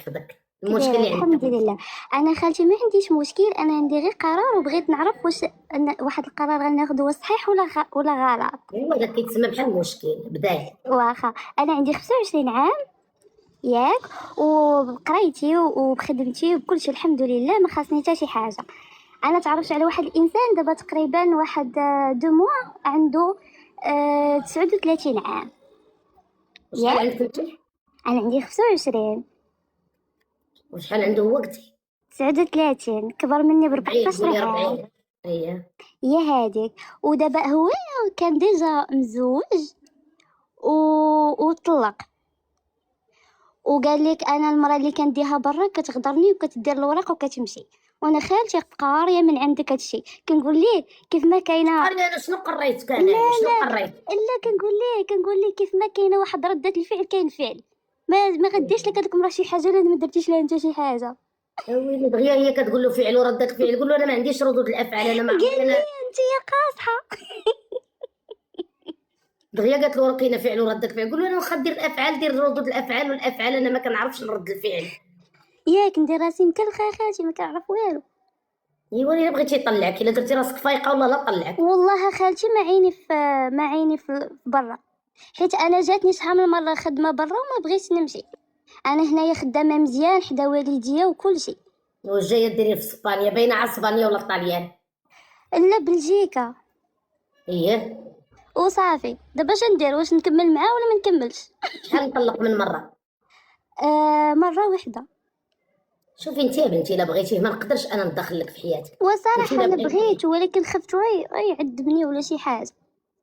يحفظك. كي المشكل دايرة؟ اللي الحمد عندك. لله. انا خالتي ما عنديش مشكل، انا عندي غير قرار وبغيت نعرف واش واحد القرار غناخذه واش صحيح ولا غلط. هو هذا كيتسمى بحال المشكل بداية. واخا انا عندي 25 عام ياك، وبقرايتي وبخدمتي وبكلشي الحمد لله، ما خاصني حتى شي حاجه. انا تعرفت على واحد الانسان دابا تقريبا واحد 2 موا، عنده 39 عام وشحال ياك. عندك انت؟ انا عندي 25. وشحال عنده هو قلتي؟ 39، كبر مني ب 40، 14 قولي عام. 40. اييه. هي هذيك. ودابا هو كان ديجا مزوج وطلق، وقال لك انا المراه اللي كنديها برا كتغدرني وكتدير الوراق وكتمشي، وانا خالتي قاريه من عندك هادشي. كنقول ليه كيف ما كاينه. قال لي انا شنو قريت؟ لا كان انا شنو لا قريت؟ لا، كنقول ليه كيف ما كاينه واحد ردة الفعل كاين فعل. ما غديش لك هذوك راه شي حاجه ولا ما درتيش لها انت شي حاجه. ويلي دغيا هي كتقول له فعل وردك فعل، قول له انا ما عنديش ردود الافعال، انا ما قال عمري لي انا. انت يا قاصحه. دغيا قالت له لقينا فعل وردك فعل، قول له انا واخا دير الافعال دير ردود الافعال، والافعال انا ما كنعرفش نرد الفعل. ياك ندير راسي مكلخه خالتي ما كنعرف والو. ايوا الا بغيتي يطلعك، الا درتي راسك فايقه والله لا طلعك. والله خالتي ما عيني في برا، حيت انا جاتني شحال من مره خدمه برا وما بغيتش نمشي. انا هنايا خدامه مزيان حدا والديا وكلشي. واش جايه ديري في اسبانيا؟ باينه على اسبانيا ولا الطاليان. لا بلجيكا. ايه. وصافي دابا اش ندير؟ واش نكمل معاه ولا ما نكملش؟ شحال نطلق من مره؟ مره واحده. شوفي انت يا بنتي، الا بغيتيه ما نقدرش انا ندخل لك في حياتك. انت وصراحه الا انا بغيتيه. بغيت، ولكن خفت يعذبني ولا شي حاجه.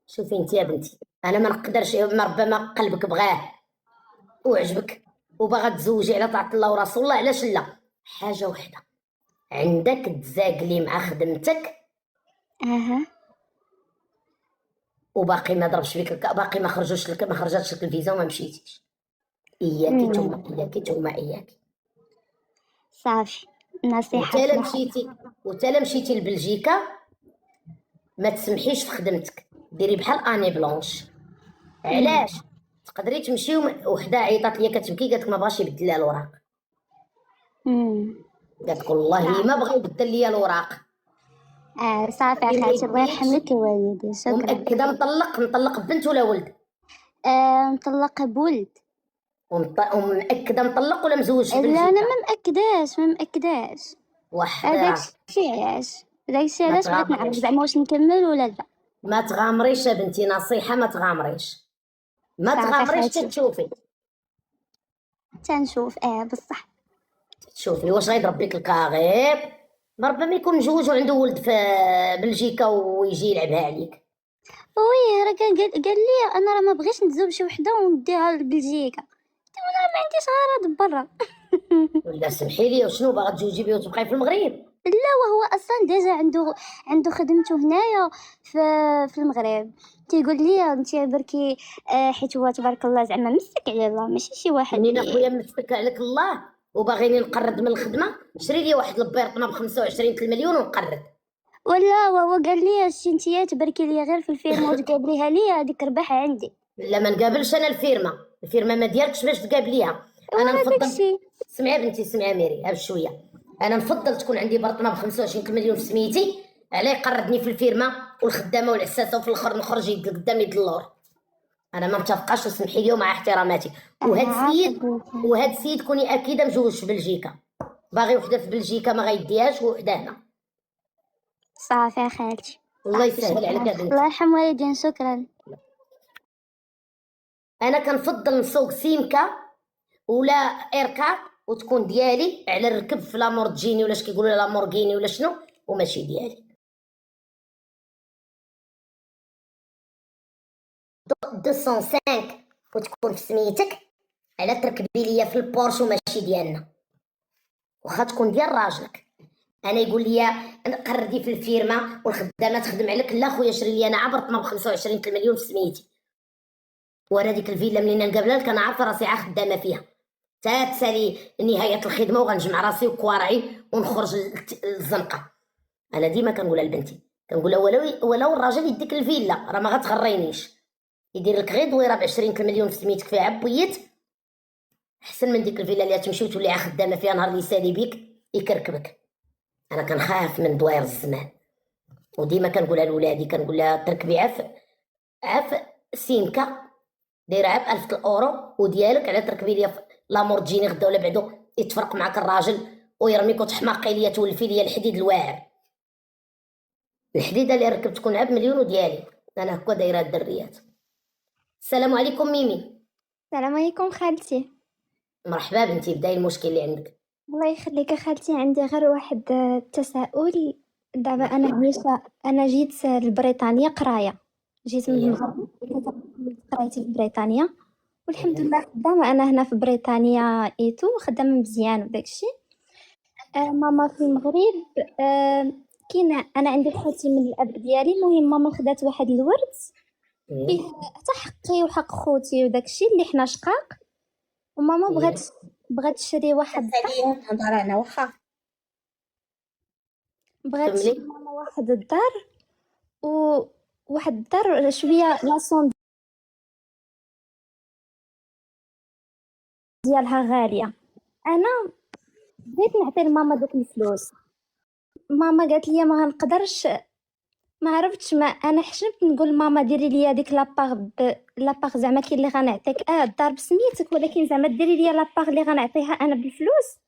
شوفي انت يا بنتي، انا ما نقدرش، ما ربما قلبك بغاه وعجبك وباغا تزوجي على طاعه الله ورسول الله، علاش لا؟ حاجه وحده، عندك تزاقلي مع خدمتك اها. وباقي ما ضربش فيك باقي ما خرجتش لك الفيزا وما مشيتيش. اياكي توما اياكي توما اياكي. صافي. نصيحه وتا لا صراحه. مشيتي وتا لا مشيتي لبلجيكا ما تسمحيش في خدمتك، ديري بحال اني بلونش. علاش؟ تقدري تمشي وحده عيطات ليا كتبكي قالت لك ما بغاش يبدل لها الوراق، قالت لك والله ما بغا يبدل لي الوراق. صافي ما يا خالتي، الله يديكش. يرحم لك الوالدين، شكرا. ومأكده مطلق بنت ولا ولد؟ مطلقه بولد. ومأكده مطلق ولا مزوج في لا انا بلجيكا؟ ما مأكداش. وحده. داكشي ما علاش بغيت نعرف تغامريش، زعما واش نكمل ولا لا. ما تغامريش يا بنتي، نصيحه ما تغامريش، ما صافي تغامريش. خالتي، تتشوفي تنشوف بصح. تشوفي واش غيضرب بك الكاغيب، ما ربما يكون مجوج وعنده ولد في بلجيكا ويجي يلعبها عليك. وي راه قال لي انا راه ما بغيتش نتزوج شي وحده ونديها لبلجيكا، قلت له انا ما عنديش غرض برا. ولا سمحي لي، وشنو باغا تزوجي بيه وتبقاي في المغرب؟ لا وهو اصلا ديجا عنده خدمته هنايا في المغرب. تيقول لي انت بركي حيت هو تبارك الله زعما مسك على الله، ماشي شي واحد منين اللي. اخويا متفك عليك الله وباغيني نقرد من الخدمه، شري لي واحد البيرطنا ب 25 المليون ونقرد. ولا وهو قال لي انتيا تباركي لي غير في الفيرما وتقابليها لي، هذيك رباح عندي. لا ما نقابلش انا الفيرما ما ديالكش باش تقابليها. انا وراه نفضل. داكشي. سمعي بنتي، سمعي ميري ها بشويه. انا نفضل تكون عندي برطمه ب 25 مليون في سميتي على يقردني في الفيرما والخدامه والعساسه وفي الاخر نخرج يد قدام يد اللور. انا ما متفقاش، وسمحي لي ومع احتراماتي. وهاد السيد عافاك. وهاد السيد كوني اكيده مجوج في بلجيكا، باغي وحده في بلجيكا ما غيديهاش وحده هنا. صافي يا خالتي. الله صافي يسهل شكرا، عليك يا الله بنتي. يرحم والدين، شكرا. انا كنفضل نسوق سيمكا ولا ايركار وتكون ديالي على الركب في لامورجيني ولا اش كيقولوا لامورغيني ولا شنو، وماشي ديالي. 205 وتكون في سميتك، على تركبي ليا في البورش وماشي ديالنا، واخا تكون ديال راجلك. انا يقول لي قردي في الفيرما والخدامه تخدم عليك، لا خويا شري لي انا عبرت ب 25 مليون في سميتي. وانا ديك الفيلا منين نقابلها لك انا عارفه راسي خدامه فيها، تا تسالي نهايه الخدمه وغنجمع راسي وكوارعي ونخرج للزنقه. انا ديما كنقولها لبنتي، كنقولها ولو الراجل يديك الفيلا راه ما غتغرينيش، يدير لك غير دويره ب 20 مليون في سميتك فيها عبويت احسن من ديك الفيلا اللي تمشي وتولي خدامه فيها نهار اللي يسالي بيك يكركبك. انا كنخاف من دوائر الزمان، وديما كنقولها لولادي، كنقول لها تركبي عف سينكا دايره عف 1000 الاورو وديالك على تركبي لي لامورجيني غدا ولا بعدو يتفرق معاك الراجل ويرميك وتحماقي ليا تولفي ليا الحديد الواعر. الحديده اللي ركبت تكون عب مليون وديالي. انا هكا دايره الدريات. السلام عليكم ميمي. السلام عليكم خالتي. مرحبا بنتي، بداي المشكل اللي عندك. الله يخليك خالتي، عندي غير واحد التساؤل. دابا انا عايشه، انا جيت لبريطانيا قرايه، جيت من المغرب قرايتي في بريطانيا، والحمد لله خدامه انا هنا في بريطانيا ايتو، خدامه مزيان وداكشي. ماما في المغرب. كاينه، انا عندي خوتي من الاب ديالي. المهم ماما خدات واحد الورد فيه حتى حقي وحق خوتي وداكشي اللي حنا شقاق، وماما بغات تشري واحد نهضر انا واخا بغات تشري ماما واحد الدار، وواحد الدار شويه لاصون ديالها غاليه. انا بغيت نعطي لماما دوك الفلوس، ماما قالت لي ما غنقدرش، ما عرفتش، ما انا حشمت نقول ماما ديري لي ديك لاباغ زعما كاين اللي غنعطيك الدار بسميتك، ولكن زعما ديري لي لاباغ اللي غنعطيها انا بالفلوس،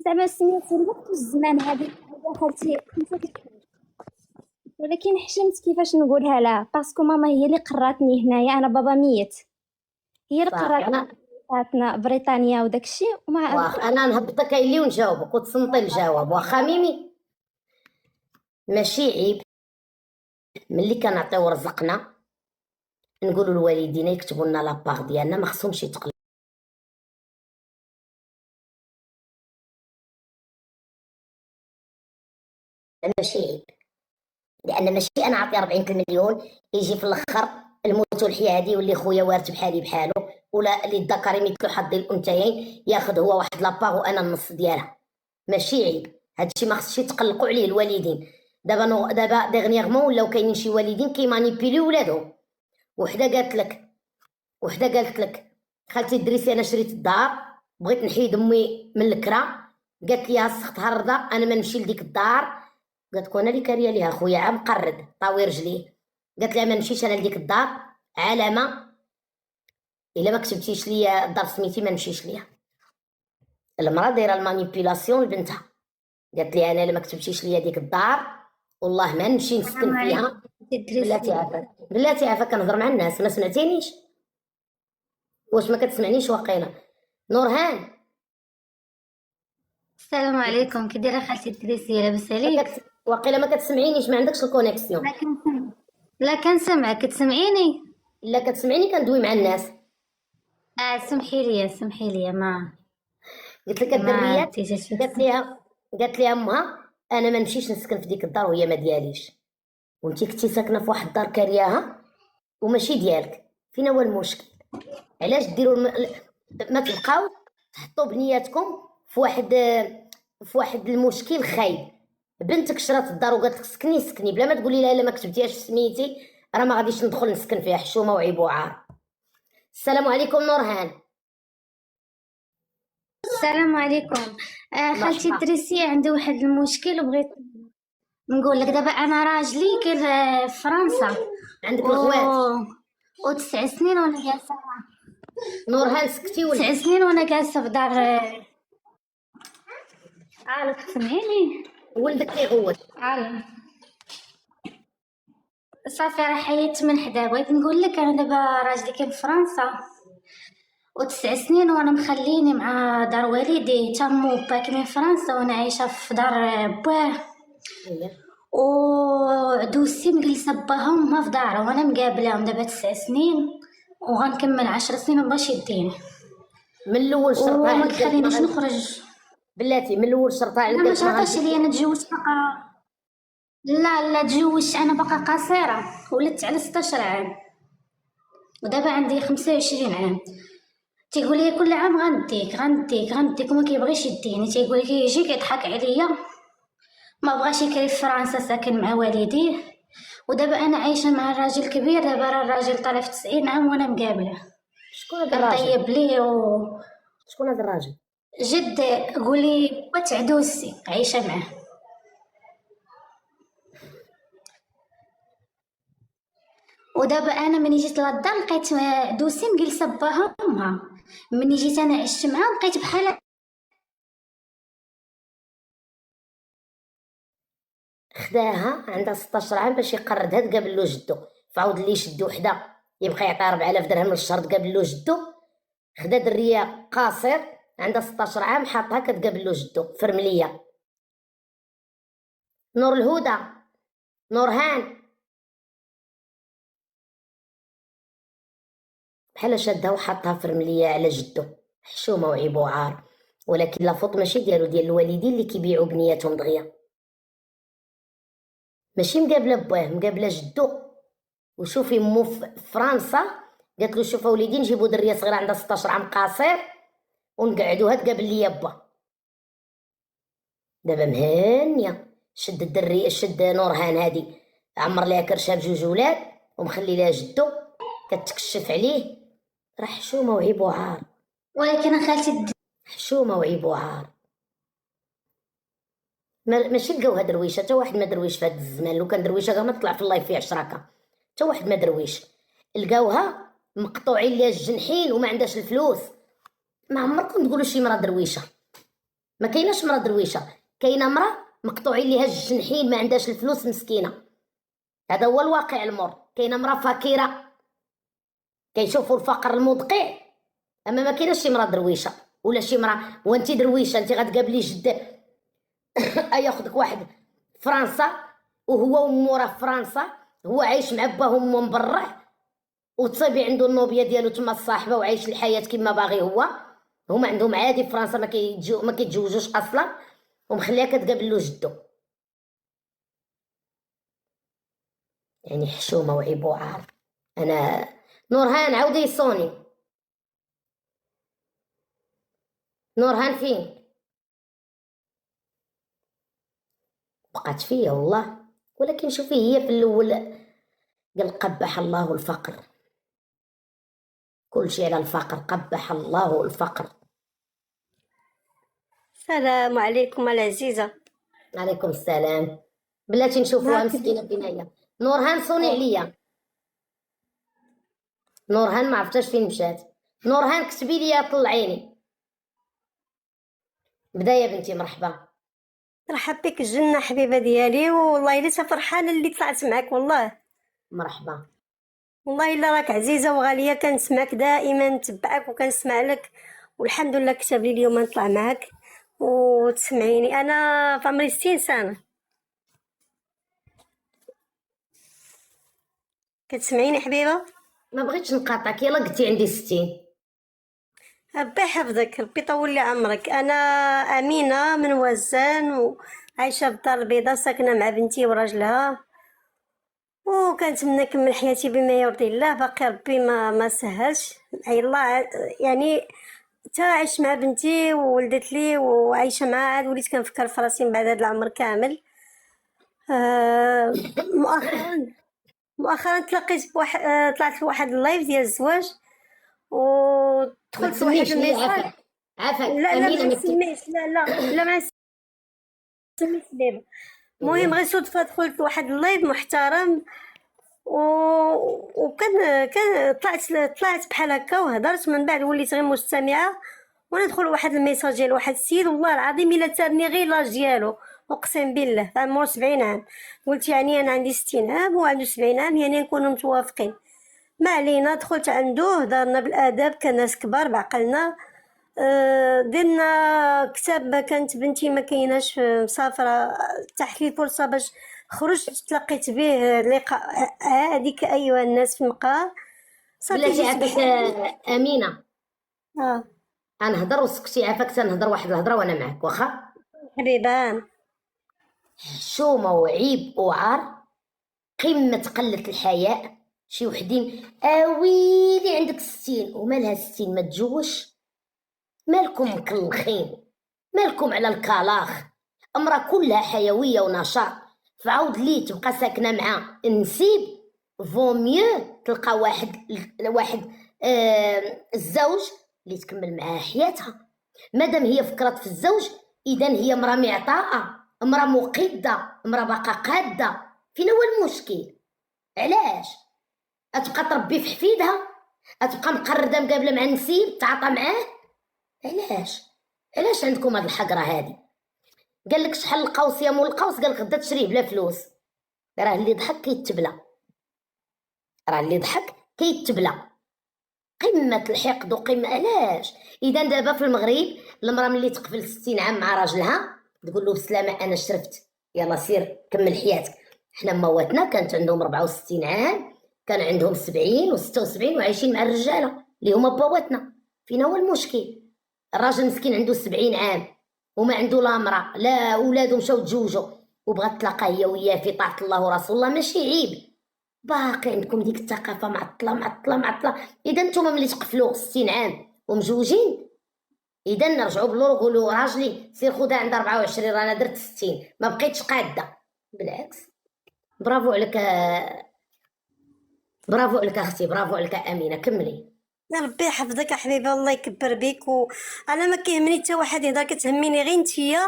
زعما سميتو الوقت والزمان. هذه خالتي ولكن حشمت كيفاش نقولها لها، باسكو ماما هي اللي قراتني هنايا، انا بابا ميت، هي اللي قراتنا بريطانيا وداكشي. وما واخا انا نهبطك اللي ونجاوبك وتصنطي الجواب. واخا ميمي ماشي عيب ملي كنعطيو رزقنا نقولوا لوالدينا يكتبوا لنا لاباغ ديالنا، ما خصهمش يتقلقوا. ماشي عيب، لان ماشي انا عطي 40 المليون يجي في الاخر الموت والحياه هادي واللي خويا وارث بحالي بحالو، ولا اللي الذكر مثل حظ الانثيين ياخذ هو واحد لاباغ وانا النص ديالها. ماشي عيب، هادشي ما خصش يتقلقوا عليه الوالدين. دابا ديغنيغمون ولاو كاينين شي والدين كيمانيبيليو ولادهم. وحده قالت لك خالتي الدريسي انا شريت الدار، بغيت نحيد امي من الكرا، قالت لي السخطها الرضا انا ما نمشي لديك الدار. قالت لك انا اللي كاريه ليها خويا عام مقرد طاوي رجليه. قالت لها ما نمشيش انا لديك الدار علامه الا ما كتبتيش ليا الدار سميتي ما نمشيش ليها. المراه دايره المانيبيلاسيون لبنتها، قالت لي انا الا ما كتبتيش ليا ديك الدار والله ما نمشي نسكن فيها. بلاتي عافاك كنهضر مع الناس، ما سمعتينيش؟ واش ما كتسمعنيش واقيلا؟ نورهان السلام عليكم، كي دايره خالتي الدريسي؟ لاباس عليك؟ واقيلا ما كتسمعينيش، ما عندكش الكونيكسيون. لا كنسمعك، كتسمعيني؟ لا كتسمعيني كندوي مع الناس. سمحي لي ما قلت لك الدريات قالت لي امها انا ما نمشيش نسكن في ديك الدار وهي ما دياليش، وانتي كنتي ساكنه في واحد الدار كارياها وماشي ديالك. فين هو المشكل؟ علاش ديروا ما تبقاو تحطوا بنياتكم في واحد المشكل خايب؟ بنتك شرات الدار وقالت لك سكني بلا ما تقولي لها الا ما كتبتيهاش سميتي راه ما غاديش ندخل نسكن فيها، حشومه وعيب وعار. السلام عليكم نورهان. السلام عليكم. خالتي الدريسي عندي واحد المشكل وبغيت نقول لك. دابا انا راجلي كاين في فرنسا، عندك الغوات و9 سنين وانا جالسه. نورهان سكتي ولا 9 سنين وانا جالسه في دار. تسمعيني؟ ولدك كيغوت. صافي راه حيدت من حدا. بغيت نقول لك انا دابا راجلي كاين في فرنسا و9 سنين وانا مخليني مع دار والدي تمو با كاين في فرنسا، وانا عايشه في دار باه ودوسي مجلسه باهم ما في دارها، وانا مقابلاهم دابا 9 سنين وغنكمل 10 سنين ومبغاش يديني من الاول شرطه وما كيخلينيش نخرج. بلاتي من الاول شرطه عليك ما شرطاش ليا انا تزوجت بقى. لا تزوجت انا بقى قصيره، ولدت على 16 عام ودابا عندي 25 عام. تيقول لي كل عام غنديك وما كيبغيش يديني، تيقول لي يجي كيضحك عليا، ما بغاش يكري في فرنسا ساكن مع والديه. ودابا انا عايشه مع الراجل كبير، دابا راه الراجل طالع في 90 عام وانا مقابله. شكون هذا الراجل؟ طيب ليه شكون هذا الراجل؟ جد قولي بات عدوسي عايشة معاه. ودابا انا ملي جيت للدار لقيت عدوسي مجلسه باها امها. ملي جيت انا عشت معاه لقيت بحال خداها عندها 16 عام باش يقردها تقابل له جدو، فعاود اللي يشد وحده يبقى يعطيها 4000 درهم للشهر تقابل له جدو. خدا دريه قاصر عندها 16 عام حاطها كتقابل له جدو فرمليه. نور الهدى، نورهان، بحال شادها وحطها فرمليه على جدو. حشومه وعيب وعار، ولكن لا فوط ماشي ديال الوالدين اللي كيبيعوا بنياتهم دغيا. ماشي مقابله باه، مقابله جدو. وشوفي مو في فرنسا قالت له شوف وليدي نجيبوا دريه صغيره عندها 16 عام قاصر ونقعدوها تقابل ليا با. دابا مهانيه شد الدريه، شد نورهان هادي عمر ليها كرشها بجوج ولاد ومخلي لها جدو كتكشف عليه. راه حشومه وعيب وعار، ولكن خالتي حشومه وعيب وعار. ماشي لقاوها درويشه، حتى واحد ما درويش في هذا الزمان. لو كان درويشه كاع ما تطلع في اللايف فيه عشراكه، حتى واحد ما درويش. لقاوها مقطوعين ليها الجنحين وما عندهاش الفلوس. ما عمركم تقولوا شي مرا درويشه، ما كايناش مرا درويشه، كاينه مرا مقطوعين ليها الجنحين ما عندهاش الفلوس مسكينه. هذا هو الواقع المر. كاينه مرا فقيره كيشوفوا الفقر المدقع، اما ما كايناش شي مرا درويشه ولا شي مرا. وانت درويشه انت غتقابلي جد ياخذك واحد فرنسا وهو ومو راه في فرنسا، هو عايش مع باه ومو مبرع وتصيبي عنده النوبيه ديالو تما الصاحبه وعايش الحياه كما باغي هو. هما عندهم عادي في فرنسا ما كيتزوجوش اصلا، ومخليها كتقابل له جدو. يعني حشومه وعيب وعار. انا نورهان عاودي صوني. نورهان فين بقات فيا والله؟ ولكن شوفي هي في الاول قال قبح الله الفقر، كل شيء على الفقر، قبح الله الفقر. السلام عليكم العزيزة. عليكم السلام. بلاتي نشوفوها مسكينه فين هي. نورهان صوني عليا. نورهان ما عرفتش فين مشات. نورهان كتبي لي طلعيني. بدا يا بنتي. مرحبا. مرحبا بك الجنة حبيبة ديالي، والله إلا فرحانة اللي طلعت معاك. والله مرحبا. والله إلا راك عزيزة وغالية، كنسمعك دائما، نتبعك وكنسمع لك، والحمد لله كتب لي اليوم نطلع معاك وتسمعيني. أنا في عمري 60 سنة. كتسمعيني حبيبة؟ ما بغيتش نقاطعك، يلا قلتي عندي 60. ربي يحفظك، ربي يطول لي عمرك. انا امينه من وزان وعايشه في الدار البيضاء، ساكنه مع بنتي وراجلها، وكنتمنى نكمل حياتي بما يرضي الله. باقي ربي ما سهلش. يلا يعني تا عشت مع بنتي وولدت لي وعايشه معها، عاد وليت كنفكر في راسي من بعد هذا العمر كامل. مؤخرا تلاقيت بواحد، طلعت لواحد اللايف ديال الزواج ما ودخلت لواحد تسميش لي. الميساج. عافاك لا امينه. ما نسميش، لا ما نسميش بيبا. المهم غير صدفه دخلت لواحد اللايف محترم وكان طلعت بحال هكا وهضرت، من بعد وليت غير مستمعه وندخل واحد الميساج ديال واحد السيد، والله العظيم الا تارني غير لاج ديالو، اقسم بالله عمره 70 عام. قلت يعني انا عندي 60 عام وهو عنده 70 عام، يعني نكونوا متوافقين. ما علينا، دخلت عنده هضرنا بالادب كناس كبار بعقلنا. درنا كتاب. كانت بنتي ما كايناش، مسافره، تحت لي فرصه باش خرجت تلقيت به لقاء هادي كأيها الناس في المقهى. صافي بلاتي جيت عافاك امينه. اه غنهضر وسكتي. عافاك تنهضر واحد الهضره وانا معاك واخا. حبيبان. حشومه وعيب وعار، قمه قله الحياء. شي وحدين اويلي عندك 60 ومالها 60 ما تجوش. مالكم مكلخين، مالكم على الكلاخ. امرا كلها حيويه ونشاط، فعاود لي تبقى ساكنه مع النسيب. فو ميو تلقى واحد الزوج اللي تكمل معاه حياتها. مادام هي فكرت في الزوج اذا هي مرا معطاءه، مرا مقده، مرا باقا قاده. فين هو المشكل؟ علاش اتبقى تربي في حفيدها؟ اتبقى مقرده مقابله مع النسيب تعاطى معاه؟ علاش عندكم هاد الحقره هادي؟ قال لك شحال القوس يا مول القوس؟ قال لك غدا تشريه بلا فلوس. راه اللي ضحك كيتبلى، راه اللي ضحك كيتبلى. قمه الحقد وقمه. علاش؟ اذا دابا في المغرب المراه ملي تقفل 60 عام مع راجلها تقول له بسلامه انا شرفت، يلا سير كمل حياتك. حنا مواتنا كانت عندهم 64 عام، كان عندهم 70 و76 وعايشين مع الرجاله اللي هما بواتنا. فين هو المشكل؟ الراجل مسكين عنده 70 عام وما عنده لا مرأة لا ولادو مشاو تزوجوا وبغات تلاقى هي وياه في طاعة الله ورسول الله، ماشي عيب. باقي عندكم ديك الثقافة معطلة. إذا نتوما ملي تقفلوا 60 عام ومزوجين إذا نرجعوا بلور نقولوا راجلي سير خدها عند 24 رانا درت 60 ما بقيتش قادة. بالعكس، برافو عليك، برافو عليك اختي، برافو عليك امينه. كملي. يا ربي يحفظك يا حبيبي، الله يكبر بيك. انا ما كيهمني حتى واحد يهضر، كتهمني غير نتيا،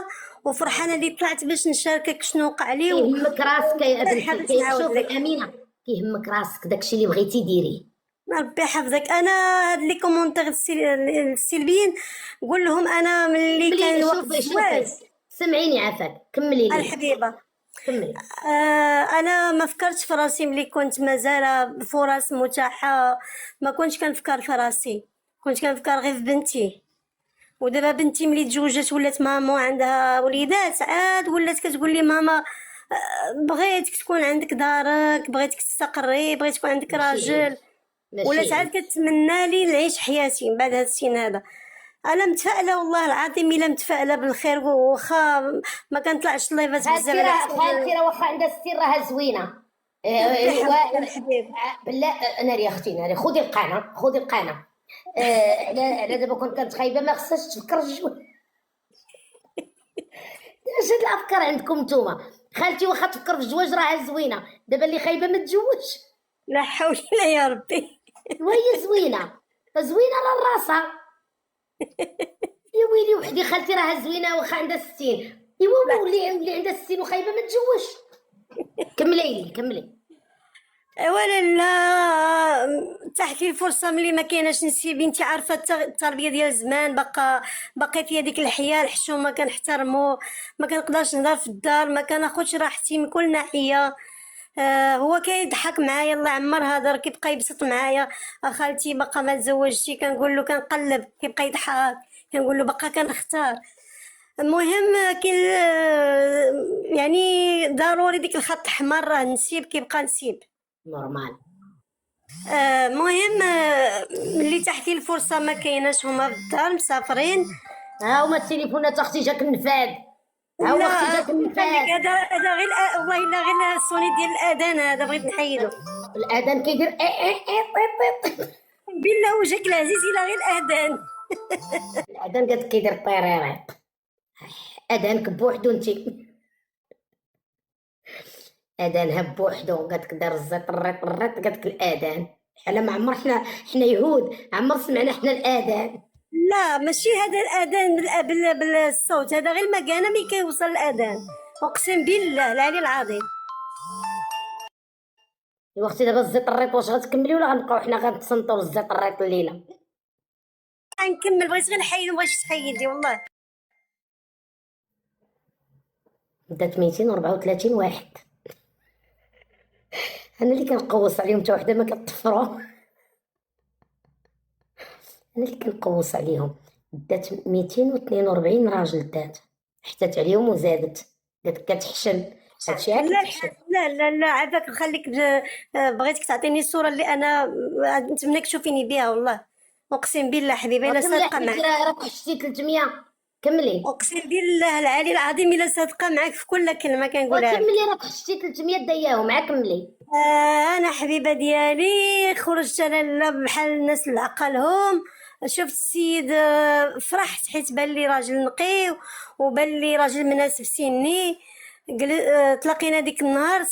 وفرحانه اللي طلعت باش نشاركك شنو وقع لي كيهمك راسك يا بنتي، حبيت نعاود شوفي لك. امينه، كيهمك راسك داكشي اللي بغيتي ديريه. يا ربي يحفظك. انا هاد لي كومونتير السلبيين قول لهم انا ملي كان وقت الزواج. سمعيني عافاك، كملي لي الحبيبه كملي. انا ما فكرتش في راسي ملي كنت مازال فرص متاحه، ما كنتش كنفكر في راسي، كنت كنفكر غير في بنتي. ودابا بنتي ملي تزوجت ولات ماما وعندها وليدات، عاد ولات كتقول لي ماما بغيتك تكون عندك دارك، بغيتك تستقري، بغيت يكون عندك راجل. ولات عاد كتمنى لي نعيش حياتي من بعد هذا السن هذا. انا متفائله والله العظيم، الا متفائله بالخير، واخا ما كنطلعش لايفات بزاف على خالتي راه واخا عندها السر راها زوينه. بالله ناري اختي ناري، خذي القناه خذي القناه. على دابا كنت خايبه ما خصهاش تفكر في شويه. اش هاد الافكار عندكم نتوما؟ خالتي واخا تفكر في الزواج راها زوينه، دابا اللي خايبه ما تزوجش. لا حول الله يا ربي. وهي زوينه زوينه على راسها. يا ويلي وحدي خالتي راها زوينه واخا عندها 60. ايوا ولي عندها 60 وخايبه ما تزوجش. كملي. اولا لا تحت لي الفرصه ملي ما كايناش نسيب. انت عارفه التربيه ديال زمان باقي فيها ديك الحياه الحشومه، كنحترمو، ما كنقدرش نهضر في الدار، ما كناخذش راحتي من كل ناحيه. هو كيضحك معايا الله يعمر هضر، كيبقى يبسط معايا. خالتي باقا ما تزوجتي، كنقول له كنقلب، كيبقى يضحك، كنقول له باقا كنختار. المهم كاين يعني ضروري ديك الخط الاحمر راه نسيب، كيبقى نسيب نورمال. مهم ملي تحت لي الفرصه ما كايناش، هما في الدار مسافرين. ها هما التليفونات اختي جاك النفاد. ها هو لا اختي جاك النفاد. هذا غير والله الا غير الصوني ديال الاذان، هذا بغيت نحيدو. الاذان كيدير بالله وجهك العزيز الا غير الاذان. الاذان قالت كيدير طيريريق. اذانك بوحدو انتي. اذانها بوحدو قالت دار الزيت الريط قالت الاذان. حنا ما عمر حنا يهود عمر سمعنا حنا الاذان. لا ماشي هذا الاذان بالصوت، هذا غير المكانه ملي كيوصل الاذان، اقسم بالله العلي العظيم. وقتي دابا الزيت الريط واش غتكملي ولا غنبقاو حنا غنتصنتو الزيت الريط الليله؟ غنكمل، بغيت غير نحيد مبغيتش تحيدي والله. بدات 234 واحد. انا اللي كنقوص عليهم حتى وحده ما كتطفروا. انا اللي كنقوص عليهم. دات 242 راجل دات حتات عليهم وزادت قالت كتحشم هادشي عاد كتحشم. لا عافاك نخليك بغيتك تعطيني الصوره اللي انا نتمنىك تشوفيني بها والله، اقسم بالله حبيبي الا صادقه معك. راك حشتي 300. كملي اقسم بالله العلي العظيم الا صادقه معك في كل كلمه كنقولها. كملي راك حشتي 300 داياهم مع كملي. انا حبيبه ديالي خرجت انا بحال الناس اللي عقلهم، شفت السيد فرحت حيت بان لي راجل نقي وبان لي راجل مناسب سني. تلاقينا ديك النهار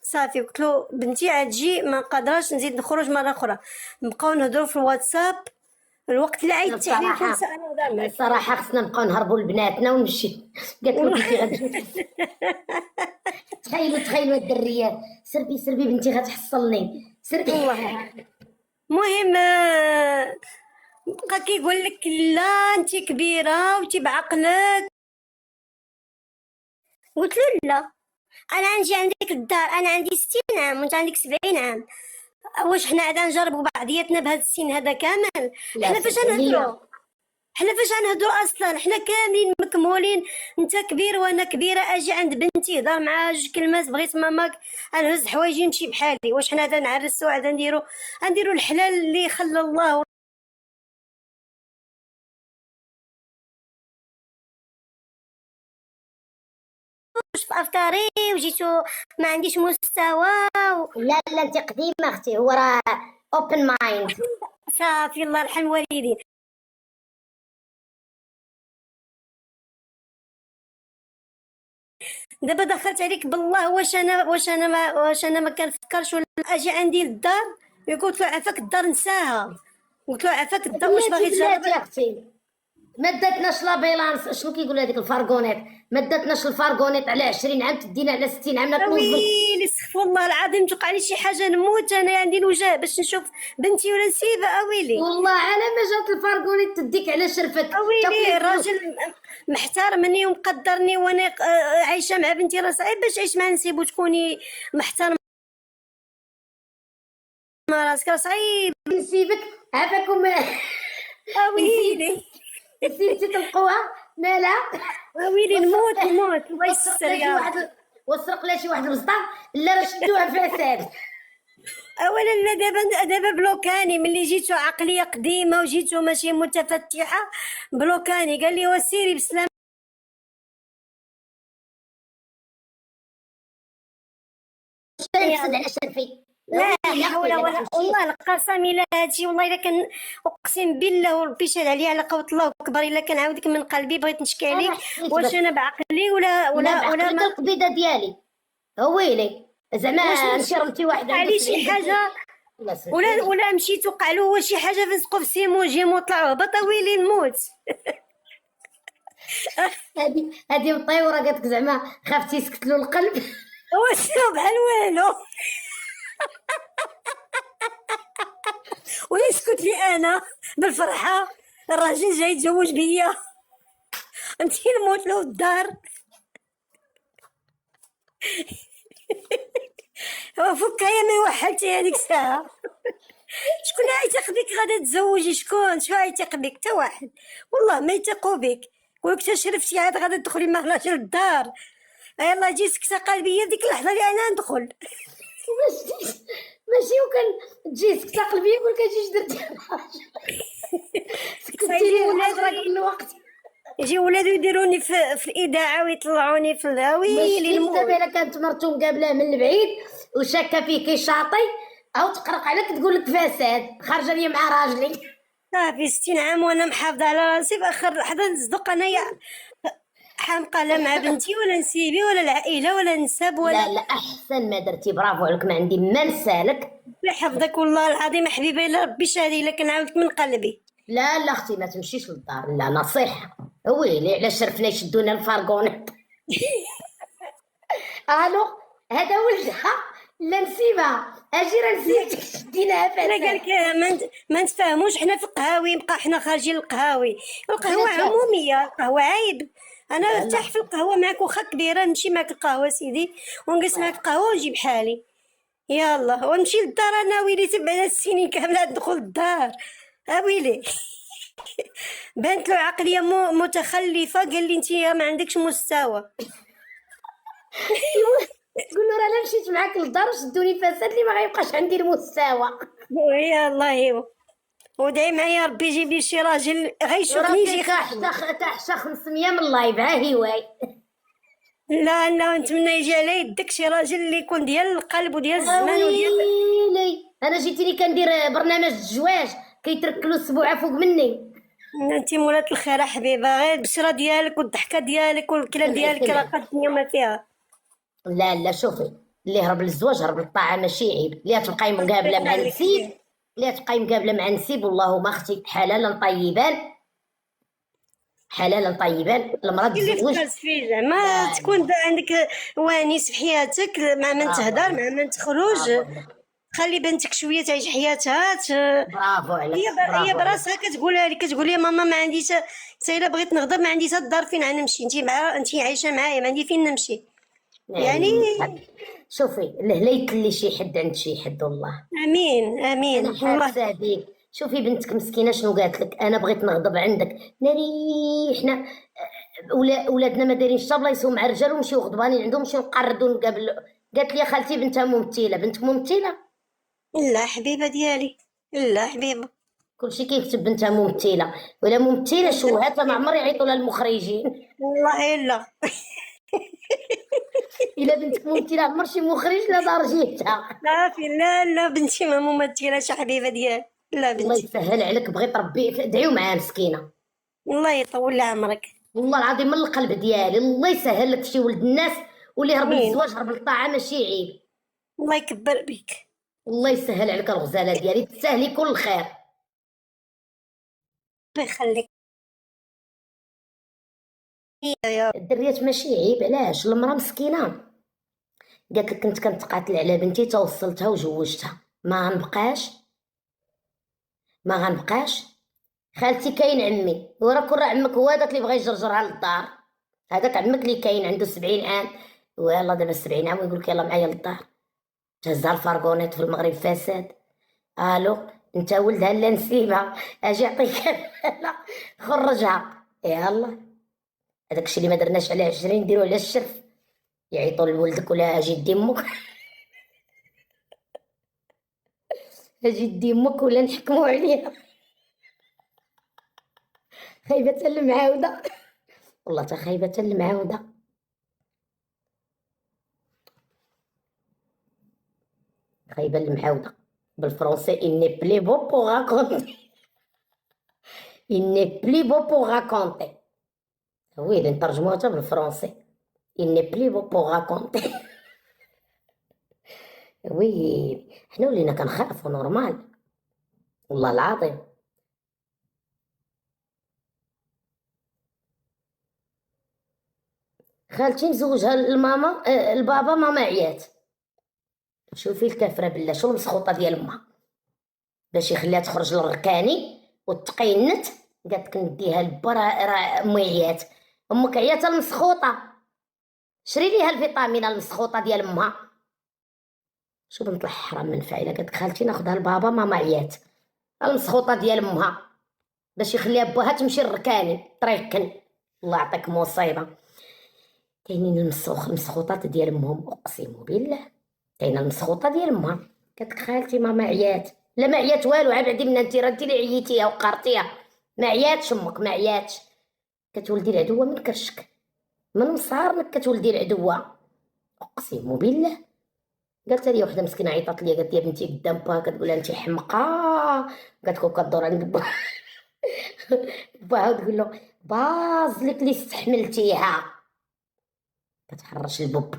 صافي قلت له بنتي عاد تجي، ما قادراش نزيد نخرج مره اخرى. نبقاو نهضروا في الواتساب الوقت اللي عيطتي عليه الصراحة كنت انا ودار الصراحة خصنا نبقاو نهربوا لبناتنا ونمشي. قالت له بنتي غتجي. تخيلوا الدريات، سربي سربي بنتي غتحصلني سربي. والله. المهم بقى كيقول لك لا انت كبيره وانت بعقلك. قلت له لا، انا نجي عندك الدار، انا عندي 60 عام وانت عندك 70 عام، واش حنا عاد نجربوا بعضياتنا بهذا السن هذا كامل؟ لا حنا فاش صدقني نهضروا؟ حنا فاش غنهضروا اصلا؟ حنا كاملين مكمولين، انت كبير وانا كبيره، اجي عند بنتي هضر معاها جوج كلمات، بغيت ماماك نهز حوايجي نمشي بحالي. واش حنا هذا نعرسوا عاد نديروا الحلال اللي خلى الله في افكاري وجيتو ما عنديش مستوى لا انت قديمة اختي، هو راه اوبن مايند. صافي الله يرحم الوالدين. دابا دخلت عليك بالله، واش انا ما كنفكرش ولا اجي عندي للدار؟ قلت له عافاك الدار نساها، قلت له عافاك الدار، واش باغي بلاتي تجرب؟ يا اختي، ما داتناش لا بيلانس، شنو كيقولوا هذيك الفارغونيت، ما داتناش الفارغونيت على 20 عام تدينا على 60 عام نتوظف. ويلي استغفر الله العظيم، توقع لي شي حاجه نموت انا، عندي الوجه باش نشوف بنتي ولا نسيبها. اويلي والله على ما جات الفارغونيت تديك على شرفك. اويلي، الراجل محترمني ومقدرني وانا عايشه مع بنتي، راه صعيب باش تعيش مع نسيب وتكوني محترمه راسك، راه صعيب. نسيبك عافاكم. اويلي نسيتي تلقوها مالها. اويلي، نموت الله يستر يا رب. وسرق لها شي واحد البسطام، لا راه شدوها فساد. اولا لا، دابا بلوكاني ملي جيتو عقليه قديمه وجيتو ماشي متفتحه، بلوكاني قال لي وسيري بسلام. تنفسد على شرفي. لا حول ولا والله القسم الا هادشي، والله الا كان اقسم بالله وربي شهد عليا على قوه الله اكبر، الا كنعاودك من قلبي بغيت نشكي عليك. واش انا بعقلي ولا ما القبيضه ديالي ويلي زعما نشرمتي واحده علي شي حاجه، ولا مشيت وقع له هو شي حاجه فزقوا في سيموجي وطلعوا هبط. ويلي نموت. هذه مطيوره قالت لك زعما خافتي يسكت له القلب. واش بحال والو ويسكت لي انا بالفرحه، الراجل جاي يتزوج بيا انتي نموت له الدار. فكها يا ما وحلتي هذيك الساعه. شكون يثق بك غادا تزوجي؟ شكون يثق بك؟ حتى واحد والله ما يثقوا بك. قولك تشرفتي عاد غادا تدخلي مع للدار، يلا جي سكتة قلبيه ديك اللحظه اللي انا ندخل. ماشي وكان تجي سكتة قلبيه يقول لك اجي درتي سكتي لي ولاد راه قبل الوقت. يجي ولادو يديروني في الاذاعه ويطلعوني في الهويلي الموت. دابا الا كانت مرتو مقابله من البعيد وشاكه فيه كيشاطي او تقرق عليك تقول لك فساد خارجه ليا مع راجلي. صافي 60 عام وانا محافظه على راسي، في اخر لحظه نصدق انايا حامقه، لا مع بنتي ولا نسيبي ولا العائله ولا نسب ولا. لا احسن ما درتي، برافو عليك، ما عندي ما نسالك. يحفظك والله العظيم حبيبي، الا ربي شاهدي الا كنعاودك من قلبي. لا اختي ما تمشيش للدار، لا نصيحه. ويلي على شرفنا يشدونا الفارغونيت. الو هذا ولدها لا نسيبها، اجي راه نسيتك شديناها فساد. انا قالك ما نتفاهموش، حنا في القهاوي نبقى حنا خارجين القهاوي، القهوه عموميه، القهوه عيب. انا ارتاح في القهوه معك، واخا كبيره نمشي معك القهوه سيدي ونجلس معك القهوه ونجيب حالي، يلا ونمشي للدار. انا ويلي 7 سنين كامله ندخل الدار. ويلي بانت له عقليه متخلفه، قال لي انت ما عندكش مستوى. قول له راه انا مشيت معاك للدار وشدوني فساد اللي ما غيبقاش عندي المستوى. يلا ايوا، ودعي معايا ربي يجيب لي شي راجل غيشوفني يجي تحشى 500 من اللايف. ها هواي لا نتمنى يجي على يدك شي راجل اللي يكون ديال القلب وديال الزمان وديال. ويلي انا جيتيني كندير برنامج الزواج كيتركلوا السبوعه فوق مني. انت مولات الخير حبيبه، غير البشره ديالك والضحكه ديالك والكلام ديالك راه قد الدنيا ما فيها. لا شوفي، اللي هرب للزواج هرب للطاعه، ماشي عيب. اللي تبقاي مقابله مع النسيب لا تبقاي مقابله مع نسيب، اللهم اختي حلالا طيبان، حلالا طيبان المراه اللي تزوج. فكرت فيه زعما لا تكون لا، عندك وانيس في حياتك، مع من برافو تهدر عليك، مع من برافو تخرج. عليك، خلي بنتك شويه تعيش حياتها برافو عليك، هي برافو عليك. براسها كتقولها لك، كتقول لي ماما ما عنديش حتى الا بغيت نغدر ما عندي حتى الدار فين نمشي، انت عايشه معايا ما عندي فين نمشي يعني. ناري شوفي لهليت اللي شي حد عند شي حد والله. امين امين انا والله. حاسه بيك. شوفي بنتك مسكينه شنو قالت لك، انا بغيت نغضب عندك ناري. حنا ولادنا ما دايرين الشابله يسوا مع الرجال ونمشيو غضبانين عندهم، نمشيو نقردو نقابل. قالت لي خالتي بنتها ممثله، بنتك ممثله. لا حبيبه ديالي، لا حبيبه. كلشي كيكتب بنتها ممثله ولا ممثله، شو هذا ما عمر يعيطوا لها المخرجين. والله الا. الا بنتك ممثله عمر شي مخرج لا دار جيتها. صافي، لا لا بنتي ما ممثله حبيبه ديالي، لا الله بنتي. يسهل عليك، بغيت ربي ادعيو معاها مسكينه. الله يطول لها عمرك. والله العظيم من القلب ديالي الله يسهل لك شي ولد الناس، واللي هرب امين. للزواج هرب للطاعه ماشي عيب. الله يكبر بك. الله يسهل عليك الغزاله ديالي، تسهلي كل خير. الله يخليك يا الدريات ماشي عيب، علاش المراه مسكينه قالت لك كنت كنتقاتل على بنتي توصلتها وجوجتها، ما غنبقاش، ما غنبقاش. خالتي كاين عمي، ورا كل عمك هو هذاك اللي بغى يجرجرها للدار. هذاك عمك اللي كاين عنده 70 عام، ويلا دابا 70 عام ويقول لك يلا معايا للدار. تهزها الفارغونيت في المغرب فساد. الو انت ولدها لا نسيبها، اجي عطيك لا خرجها يلا. هذاك الشيء اللي ما درناش عليه 20 نديرو على الشرف. يعيطوا لولدك ولا اجي دي امك اجي دي امك ولا نحكموا عليها. خايبة المعاودة والله تا خايبة المعاودة. خايبة المعاودة بالفرنسي il n'est plus beau pour raconter. il n'est plus beau pour raconter. ويلي نترجموها حتى بالفرنسي il n'est plus beau pour raconter. ويلي حنا ولينا كنخافوا نورمال والله العظيم. خالتي مزوجها الماما البابا ماما عيات. شوفي الكافره بالله شو المسخوطه ديال امها باش يخليها تخرج للركاني وتقينت. قالت لك نديها لبا راه امي عيات. امك عيات المسخوطه، شري ليها الفيتامين المسخوطه ديال امها. شو بنت الحرام من فايله. قالت لك خالتي ناخذها لبابا ماما عيات المسخوطه ديال امها باش يخليها باها تمشي للركاني تريكن. الله يعطيك مصيبه. كاينين المسخوطات ديال امهم اقسم بالله، كاينه المسخوطه ديال امها. قالت لك خالتي ماما عيات. لا ما عيات والو، عاد بعدي من انت اللي عييتيها وقارتيها. ما عياتش امك ما عياتش. كتولدي العدوه من كرشك من صغارك، كتولدي العدوه اقسم بالله. قالت لي وحده مسكينه عيطات لي قالت لي بنتي قدام باها كتقول لها انت حمقى. قالت لك كدور عند باها باها تقول له باز لك اللي استحملتيها. كتحرش البوب.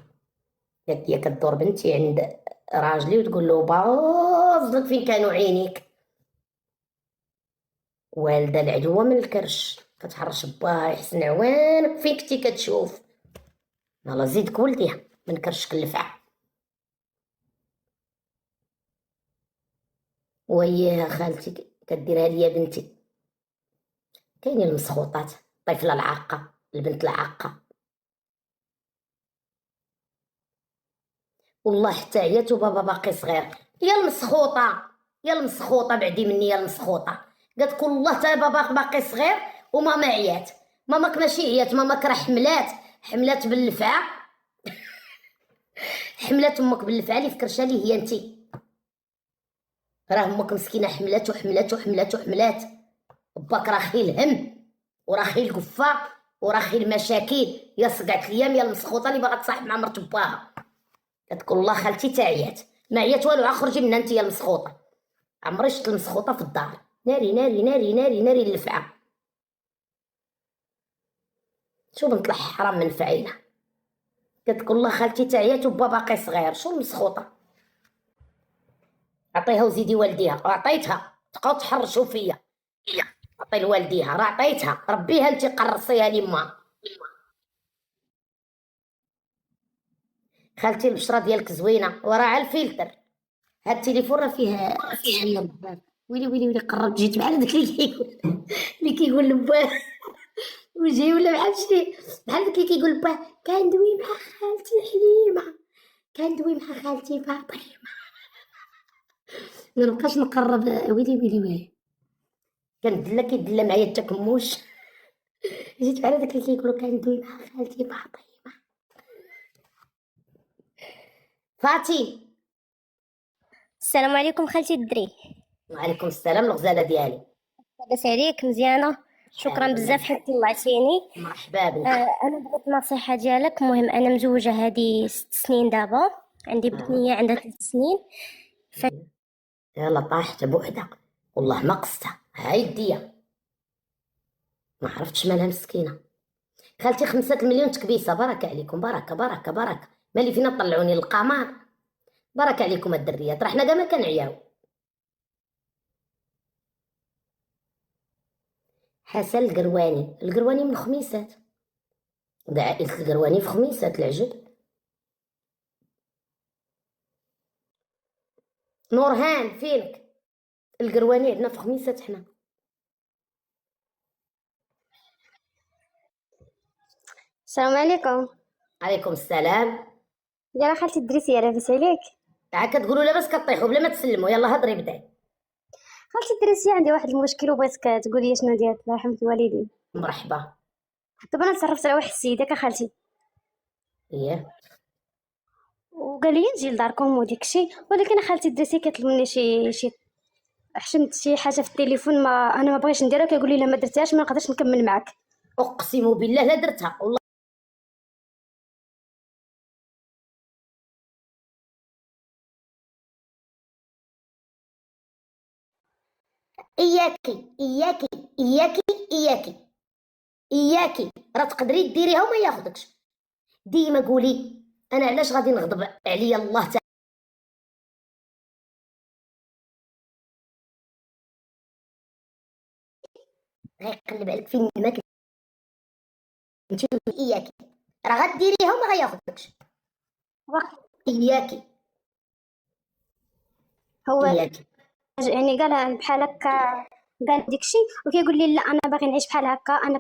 قالت لي كدور بنتي عند راجلي وتقول له باز لك فين كانوا عينيك. والده العدوه من الكرش كتحرش باها يحسن عوانك فين كنتي كتشوف. الله زيدك ولديها من كرشك اللفعه. وهي خالتي كديرها ليا بنتي. كاينين المسخوطات، الطفله العاقه البنت العاقه والله حتى عيات وبابا باقي صغير. يا المسخوطه يا المسخوطه بعدي مني يا المسخوطه. قالت والله تا بابا باقي صغير وماما عيات. ماماك ماشي عيات، ماماك راه حملات باللفعه. حملات امك باللفعه اللي فكرشها لي هي انتي. راه امك مسكينه حملات وحملات وحملات وحملات. باك راه خي الهم وراه خي القفه وراه خي المشاكل. يا صقعت الايام يا المسخوطه اللي باغا تصاحب مع مرت باها. قالت والله خالتي تا عيات. ما عيات والو، خرجي منها انت يا المسخوطه. عمري شفت المسخوطه في الدار. ناري ناري ناري ناري ناري اللفعه. شو بنت الحرام من فعيله. قالت والله خالتي تا عيات وبا باقي صغير. شو المسخوطه عطيها وزيدي والديها. عطيتها تبقاو تحرشوا فيا. عطي لوالديها، راه عطيتها، ربيها انت قرصيها لما. خالتي البشره ديالك زوينه وراه على الفلتر. هاد التليفون راه فيه لبان. ويلي ويلي ويلي، قربت جيت بحال داك اللي كيقول لبان وجاي ولا بحال شتي، بحال داك اللي كيقول لبان كندوي مع خالتي حليمه، كندوي مع خالتي فاطمه. ما نبقاش نقرب. ويلي ويلي ويلي، كندلا كيدلا معايا التكموش. جيت بحال داك اللي كيقولوا كندوي مع خالتي فاطمه. فاتي. السلام عليكم خالتي الدري. وعليكم السلام. الغزاله ديالي لاباس عليك؟ مزيانه، شكرا بزاف حيت طلعتيني. مرحبا بك. انا بغيت النصيحه ديالك. المهم انا مزوجه هذه 6 سنين دابا، عندي بنيه عندها 3 سنين. يلا طاحت بوحدة والله ما قصتها. هاي الدية ما عرفتش مالها مسكينة. خالتي 5 مليون تكبيسة. بركة عليكم، بركة بركة بركة. مالي فينا طلعوني للقمر. بركة عليكم الدريات، راه حنا كاع ما كنعياو. حسن القرواني من خميسات. دا عائلة القرواني في خميسات العجب. نورهان فينك؟ القرواني عندنا في خميسات حنا. السلام عليكم. عليكم السلام. يلا خالتي الدريسيه لاباس عليك؟ عا كتقولوا لاباس كطيحوا بلا ما تسلموا. يلا هضري بداي. خالتي الدريسيه عندي واحد المشكل وبغيتك تقولي لي شنو ديال الله يرحم الوالدين. مرحبا. دابا انا تعرفت على واحد السيد هكا خالتي، ايه وقال لي نجي لداركم وديك الشيء، ولكن خالتي الدريسيه كيطلب مني شي حشمت شي حاجه في التليفون، ما انا ما بغيتش نديرها. كيقول لي لا ما درتيهاش ما نقدرش نكمل معاك. اقسم بالله لا درتها والله. اياكي اياكي اياكي اياكي اياكي، راه تقدري ديريها وما ياخدكش. ديما قولي انا علاش غادي نغضب عليا الله تعالى. غيقلب عليك فين ما كنتي. اياكي راه غديريها وما غياخدكش. اياكي هو اياكي. يعني قال بحال هكا، قال ديك الشيء وكيقول لي لا انا باغي نعيش بحال هكا، انا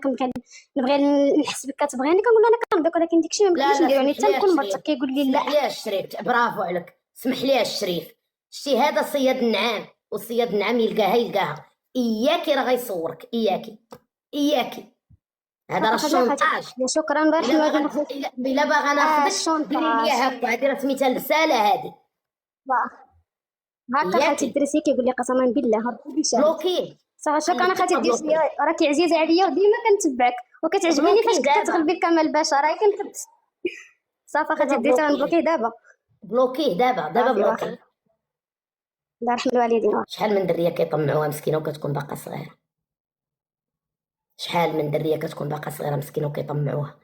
نبغي نحس بك كتبغيني. كنقول له انا كنرضيك، ولكن ديك الشيء ما بغيتش نديرو. يعني حتى نكون مرتك كيقول لي لا. سمح ليها الشريف، برافو عليك. سمح ليها الشريف. شتي هذا صياد النعام، والصياد النعام يلقاها. اياكي راه غيصورك. اياكي هذا راه الشونطاج. شكرا الله يرحم والديك. الا باغا ناخذك ديري لي هكا. هذه راه سميتها الرساله هذه. هكا خالتي الدريسي كيقول لي قسما بالله ربي شاهد. بلوكي. صافي شكرا خالتي الدريسي، راكي عزيزه عليا وديما كنتبعك وكتعجبني فاش كتغلبي الكمال البشره. كنت صافي خالتي الدريسي غنبلوكيه دابا. بلوكيه دابا بلوكي. الله يرحم الوالدين. شحال من دريه كيطمعوها مسكينه وكتكون باقا صغيره. شحال من دريه كتكون باقا صغيره مسكينه وكيطمعوها.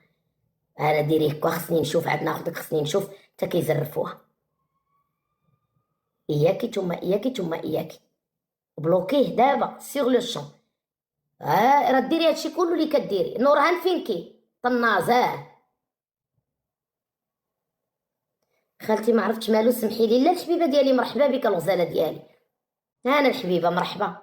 انا ديري هكا خصني نشوف، عاد ناخذك خصني نشوف، حتى كيزرفوها. اياكي ثم اياكي ثم اياكي. بلوكيه دابا سيغ لو شون. راه ديري هادشي كله اللي كديري. نورهان فينكي؟ طنازاه. خالتي ما عرفتش مالو، سمحي لي. لا الحبيبه ديالي مرحبا بك الغزاله ديالي. انا الحبيبه مرحبا.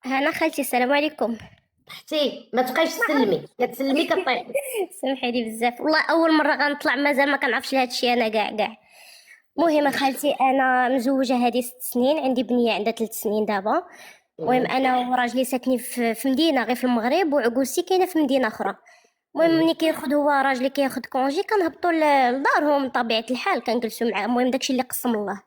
انا خالتي السلام عليكم. طحتي ما تبقايش تسلمي، كتسلمي كطيحي. سمحي لي بزاف والله، اول مره غنطلع مازال ما كنعرفش لهذا الشيء انا كاع. المهم خالتي انا مزوجه هذه 6 سنين، عندي بنيه عندها 3 سنين دابا. المهم انا وراجلي ساكنين في مدينه غير في المغرب، وعقوزتي كاينه في مدينه اخرى. المهم ملي كياخذ هو راجلي كياخذ كونجي كنهبطوا لدارهم بطبيعه الحال كنجلسوا معاه. المهم داكشي اللي قسم الله.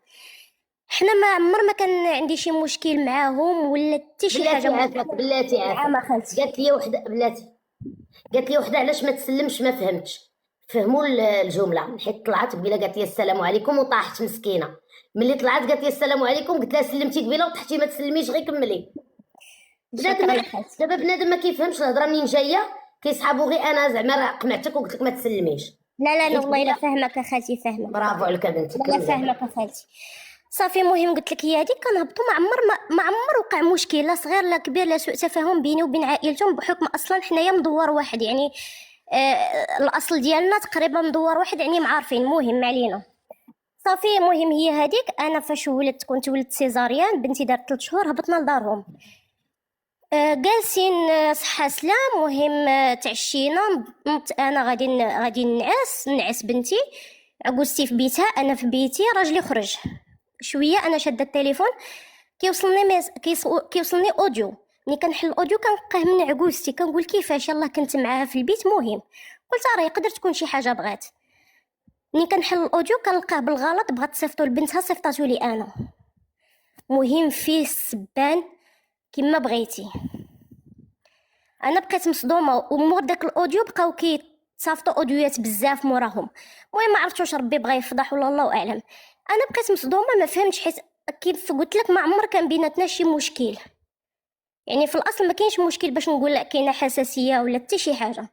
حنا ما عمر ما كان عندي شي مشكل معاهم ولا حتى شي حاجه. بلاتي عافاك. قالت لي وحده بلاتي، قالت لي وحده علاش ما تسلمش. ما فهمتش. فهموا الجمله. حيت طلعت قبيله قالت لي السلام عليكم وطاحت مسكينه. ملي طلعت قالت لي السلام عليكم، قلت لها سلمتي قبيله وطحتي ما تسلميش غير كملي. دابا بنادم ما كيفهمش الهضره منين جايه، كيسحابو غير انا زعما راه قمعتك وقلت لك ما تسلميش. لا لا لا والله الا فاهمك اخالتي فاهمه. برافو عليك بنتي، والله كملي. فاهمك اخالتي. صافي مهم قلت لك هي هذيك كنهبطوا ما عمر وقع مشكل لا صغير لا كبير لا سوء تفاهم بيني وبين عائلتهم بحكم اصلا حنايا مدور واحد يعني الاصل ديالنا تقريبا مدور واحد يعني معارفين. مهم ما علينا. صافي مهم هي هذيك انا فاش كنت ولدت سيزاريان بنتي دارت 3 شهور هبطنا لدارهم. جالسين صحة سلام. مهم تعشينا انا غادي نعس بنتي عقوزتي في بيتها انا في بيتي راجلي خرج شويه انا شاده التليفون كيوصلني اوديو. ملي كنحل الاوديو كنلقاه من عقوزتي كنقول كيفاش يلاه كنت معاها في البيت. مهم قلت راه يقدر تكون شي حاجه بغات. ملي كنحل الاوديو كنلقاه بالغلط بغات تصيفطو لبنتها صيفطاتو لي انا. مهم فيه السبان كما بغيتي. انا بقيت مصدومه ومور داك الاوديو بقاو كيتصافطوا اوديوات بزاف موراهم. المهم ما عرفتش واش ربي بغا يفضح ولا الله اعلم. انا بقيت مصدومه ما فهمتش حيت كيف قلت لك ما عمر كان بيناتنا شي مشكل. يعني في الاصل ما كاينش مشكل باش نقول لا كاينه حساسيه ولا حتى شي حاجه.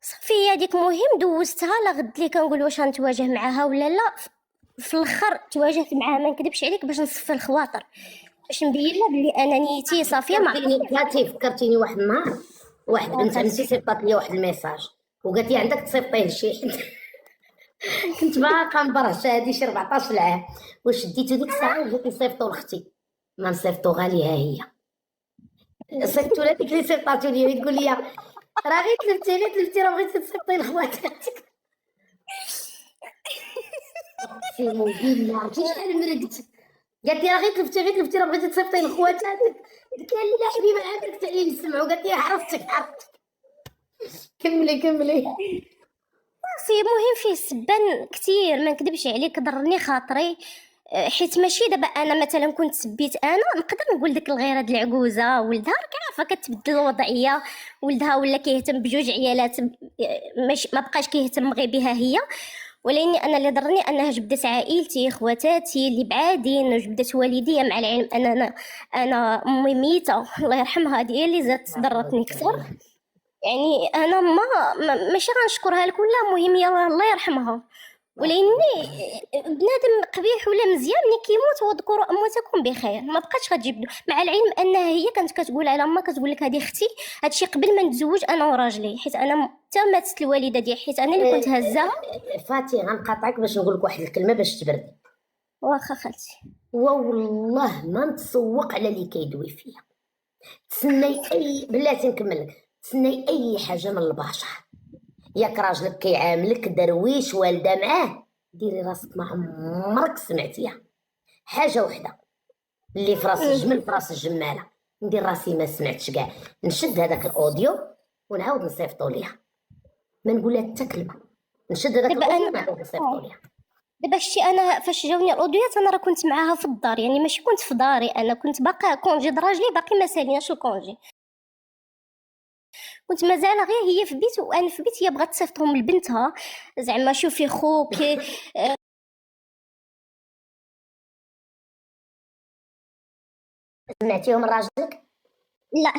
صافي هذيك مهم دوزتها لا غد لي كنقول واش غنتواجه معاها ولا لا. في الاخر تواجهت معاها ما نكذبش عليك باش نصفي الخواطر باش نبين لها بلي انا نيتي صافيه ما فكرتيني واحد النهار واحد بنت عمتي صيفطات لي واحد الميساج وقالت لي عندك تصيفطيه لشي حد. كنت باقا مبرشة هادي شي 14 عام واش ديتو ديك الساعه وجيت نصيفطو لختي ما نصيفطوها ليها هي. صيفطو لها ديك اللي صيفطاتو لي تقول لي راه غير تلفتي راه بغيتي تصيفطي لخواتاتك. اقسم بالله عرفتي شحال مرقت. قالت لي راه غير تلفتي راه بغيتي تصيفطي لخواتاتك. قلت لها لا حبيبه عافاك تعالي نسمعوا. قالت لي عرفتك. كملي. صافي مهم فيه السبان كتير ما نكذبش عليك ضرني خاطري. حيت ماشي دابا انا مثلا كنت سبيت انا نقدر نقول ديك الغيره د العجوزه ولدها راك عارفه كتبدل الوضعيه. ولدها ولا كيهتم بجوج عيالات ماشي ما بقاش كيهتم غير بها هي. ولكن انا اللي ضرني انها جبدت عائلتي خواتاتي اللي بعادين وجبدت والديا مع العلم انا امي ميته الله يرحمها. هذه هي اللي زادت ضرتني كثر. يعني انا ماشي غنشكرها لك ولا مهم يلا الله يرحمها. ولاني بنادم قبيح ولا مزيان ملي كيموت واذكروا امواتكم بخير ما بقاتش غتجبدوا. مع العلم انها هي كانت كتقول على ما كتقول لك هذه اختي هادشي قبل ما نتزوج انا وراجلي حيت انا حتى ماتت الوالده ديالي حيت انا اللي كنت هزاها. فاتي غنقاطعك باش نقول لك واحد الكلمه باش تبردي. واخا خالتي والله ما نتسوق على اللي كيدوي فيا. تسناي اي بلاتي نكمل لك تسناي اي حاجه من البشر. ياك راجلك كيعاملك درويش والده معاه ديري راسك ما عمرك سمعتيها. حاجه وحده اللي في راس الجمل في راس الجماله. ندير راسي ما سمعتش كاع. نشد هذاك الاوديو ونعاود نصيفطو ليها ما نقول لها حتى كلمه. نشد هذاك الاوديو ونعاود نصيفطو ليها. دابا شتي انا فاش جاوني الاوديوات انا راه كنت معاها في الدار يعني ماشي كنت في داري. انا كنت باقا كونجي راجلي باقي ما ساليناش الكونجي. كنت مازال غير هي في بيت وانا في بيت. هي بغات تصيفطهم لبنتها زعما شوفي خوك سمعتيهم راجلك؟ لا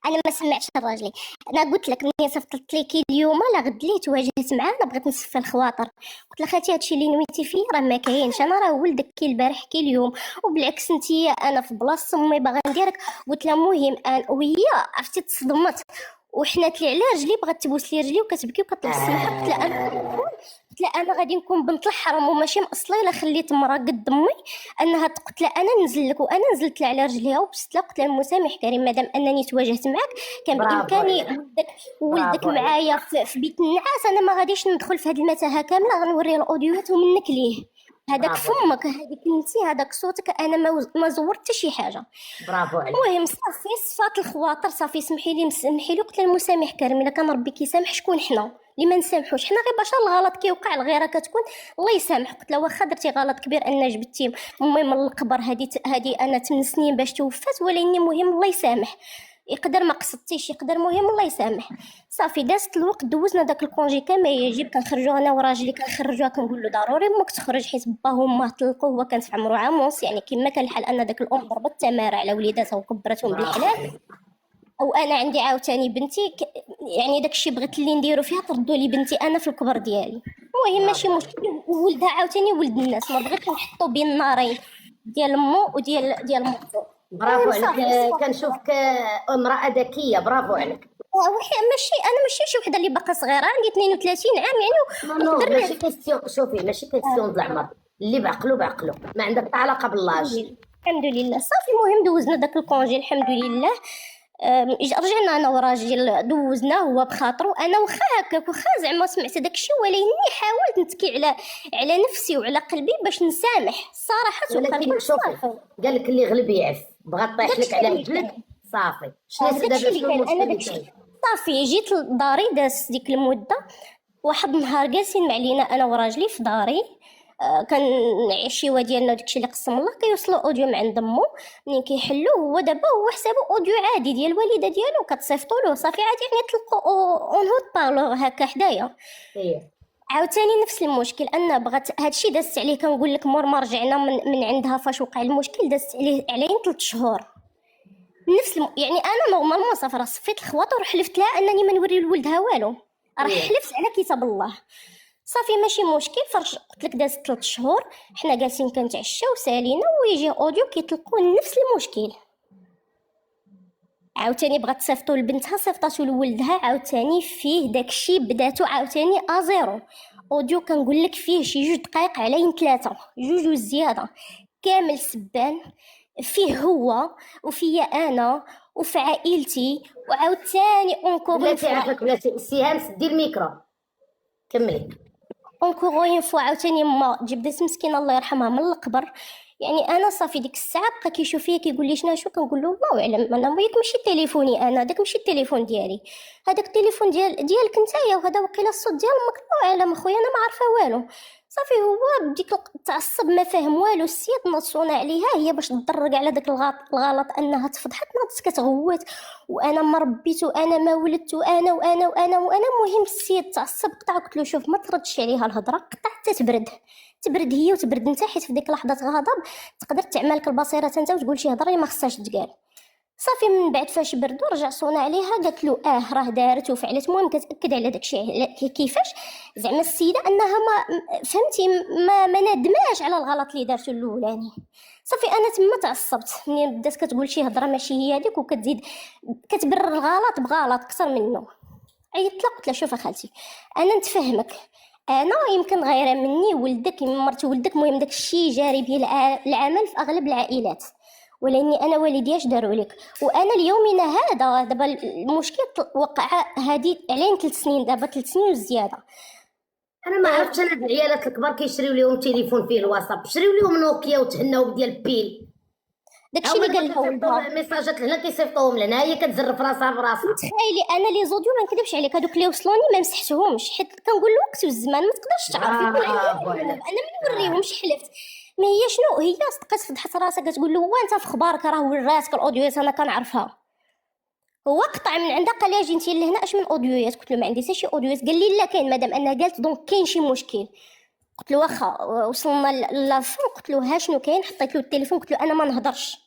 انا ما سمعتش راجلي. انا قلت لك ملي صيفطت ليكي اليوم لا غد لي تواجهت معاه انا بغيت نصفي الخواطر. قلت لها خالتي هادشي اللي نويتي فيه راه ما كاينش. انا راه ولدك كي البارح كي اليوم وبالعكس نتيا انا في بلاصه امي باغا نديرك. قلت لها مهم وهي عرفتي تصدمت وحنات لي على رجلي بغات تبوس لي رجلي وكتبكي وكطلب السماحه. قلت لها انا غادي نكون بنت الحرام وماشي مأصله الا خليت مرا قد امي انها قلت لها انا ننزل لك. وانا نزلت لها على رجليها وبست لها قلت لها المسامح كريم مادام انني تواجهت معك كان بامكاني ولدك معايا في بيت النعاس. انا ما غاديش ندخل في هذه المتاهه كامله غنوري الاوديوات ومنك ليه. هذاك فمك هذيك انتي هذاك صوتك انا ما زورت حتى شي حاجه. برافو عليك. المهم صافي صفات الخواطر صافي سمحي لي قلت لها المسامح كريم الا كان ربي كيسامح شكون حنا اللي ما نسامحوش. حنا غير بشر الغلط كيوقع الغيره كتكون الله يسامح. قلت لها واخا درتي غلط كبير ان جبتي امي من القبر هذه انا 8 سنين باش توفات ولكن مهم الله يسامح. يقدر ما قصدتيش يقدر مهم الله يسامح. صافي دازت الوقت دوزنا داك الكونجي كما يجب كنخرجوا انا وراجلي كنخرجوها كنقول له ضروري امك تخرج حيت باه وامه طلقوا. هو كان في عمره عام ونص يعني كما كان الحال ان داك الام ضربت تماره على وليداتها وكبرتهم بالحلال. او انا عندي عاوتاني بنتي يعني داكشي بغيت اللي نديرو فيها تردوا لي بنتي انا في الكبر ديالي. المهم ماشي مشكل، ولدها عاوتاني ولد الناس، ما بغيتش نحطو بين النارين ديال مو وديال مختو. برافو المهم عليك. صافي. كنشوفك امراه ذكيه، برافو عليك. ماشي شي وحده اللي باقا صغيره، عندي 32 عام يعني نو ونقدر ماشي كيستيون، شوفي ماشي كيستيون د العمر، اللي بعقلو بعقلو، ما عندك حتى علاقه باللاج. الحمد لله. صافي المهم دوزنا داك الكونجي الحمد لله. رجعنا انا وراجل دوزناه هو بخاطرو. انا واخا هكاك واخا زعما سمعت داكشي، ولكني حاولت نتكي على نفسي وعلى قلبي باش نسامح الصراحه. ولكن شوفي قال لك اللي غلب يعف، بغا طيح لك على رجلك صافي. شنو دابا شنو المشكل اللي كاين؟ صافي جيت لداري، داز ديك المده. واحد النهار جالسين مع لينا انا وراجلي في داري، كان العشيوه ديالنا داكشي اللي قسم الله كيوصلوا اوديو من عند مو. منين كيحلوه هو دابا هو حسابه اوديو عادي ديال الوالده ديالو، كتصيفطوا له صافي عادي يعني تلقوا اون هوت بارلو هكا حدايا. عاوتاني نفس المشكل، انا بغات هادشي دازت عليه كنقول لك مور ما رجعنا من عندها فاش وقع المشكل، دازت عليه 3 شهور. نفس يعني انا نورمالمون صافي راه صفيت الخواطر وحلفت لها انني ما نوري لولدها والو، راه حلفت على كتاب الله. صافي ماشي مشكل. فرج قلت لك داز 3 شهور، حنا جالسين كنتعشاو سالينا ويجي اوديو كيطلقوا نفس المشكل. عاوتاني بغات تصيفطو لبنتها، صيفطاتو لولدها، عاوتاني فيه داكشي بداتو عاوتاني ازيرو. اوديو كنقول لك فيه شي 2 دقائق على 3 جوج وزياده، كامل سبان فيه هو وفيا انا وفي عائلتي. وعاوتاني بلاتي عافاك بلاتي سيهام سدي الميكرو كملي. اونكور فوا عاوتاني ما جبدت مسكينه الله يرحمها من القبر. يعني انا صافي ديك الساعه بقى كيشوف فيا كيقول لي شنو كنقول له الله اعلم، انا وياك ماشي تليفوني، انا داك ماشي التليفون ديالي، هذاك التليفون ديالك نتايا، وهذا وقيله الصوت ديال امك. الله اعلم اخويا انا ما عارفه والو. صافي هو بديك تعصب ما فاهم والو. السيد نصونا عليها هي باش تدرج على داك الغلط انها تفضحت، ناضت كتغوت وانا ما ربيت وانا ما ولدت وانا وانا وانا وانا. مهم السيد تعصب قطع. قلت له شوف ما تردش عليها الهضره، قطع حتى تبرد هي وتبرد انت، حيت في ديك لحظه غضب تقدر تعملك البصيره انت وتقول شي هضره ما خصهاش تقال. صافي من بعد فاش بردوا رجع صونا عليها، قالت له راه دارت وفعلت. المهم كتاكد على داكشي كيفاش زعما السيده انها ما فهمتي ما ندماش على الغلط اللي دارته الاولاني. صافي انا تما تعصبت منين بدات كتقول شي هضره ماشي هي هذيك، وكتزيد كتبرر الغلط بغلط اكثر منه. عيطت لها قلت لها شوف خالتي انا نتفهمك، انا يمكن غيره مني ولدك مرت ولدك، المهم داك الشيء جاري به العمل في اغلب العائلات، ولاني انا والدي اش داروا لك. وانا اليومنا هذا دابا المشكل وقع هذه عليه 3 سنين، دابا 3 سنين وزياده. انا ما عرفتش انا العيالات الكبار كيشريو لهم تليفون فيه الواتساب، شريو لهم نوكيا وتهناو ديال بيل. داكشي اللي قال لها ولدها ميساجات هنا كيصيفطوهم لنا، هي كتزرف راسها براسها. تخيلي انا لي زوديو ما نكذبش عليك هذوك اللي وصلوني ما مسحتهمش، حيت كنقول الوقت والزمان ما تقدرش تعرف يكون عندي انا ما نوريهمش. حلفت ما هي شنو هي صدقات فضحت راسها كتقول له وانت في خبارك راه وراتك الاوديوات انا كنعرفها. هو قطع من عندها قال لي اجي انت لهنا اش من اوديوات. قلت له ما عندي حتى شي اوديوات. قال لي لا كاين مادام انها قالت دونك كاين شي مشكل. قلت له واخا. وصلنا لافون قلت له ها شنو كاين. حطيت له التليفون قلت له انا ما نهضرش،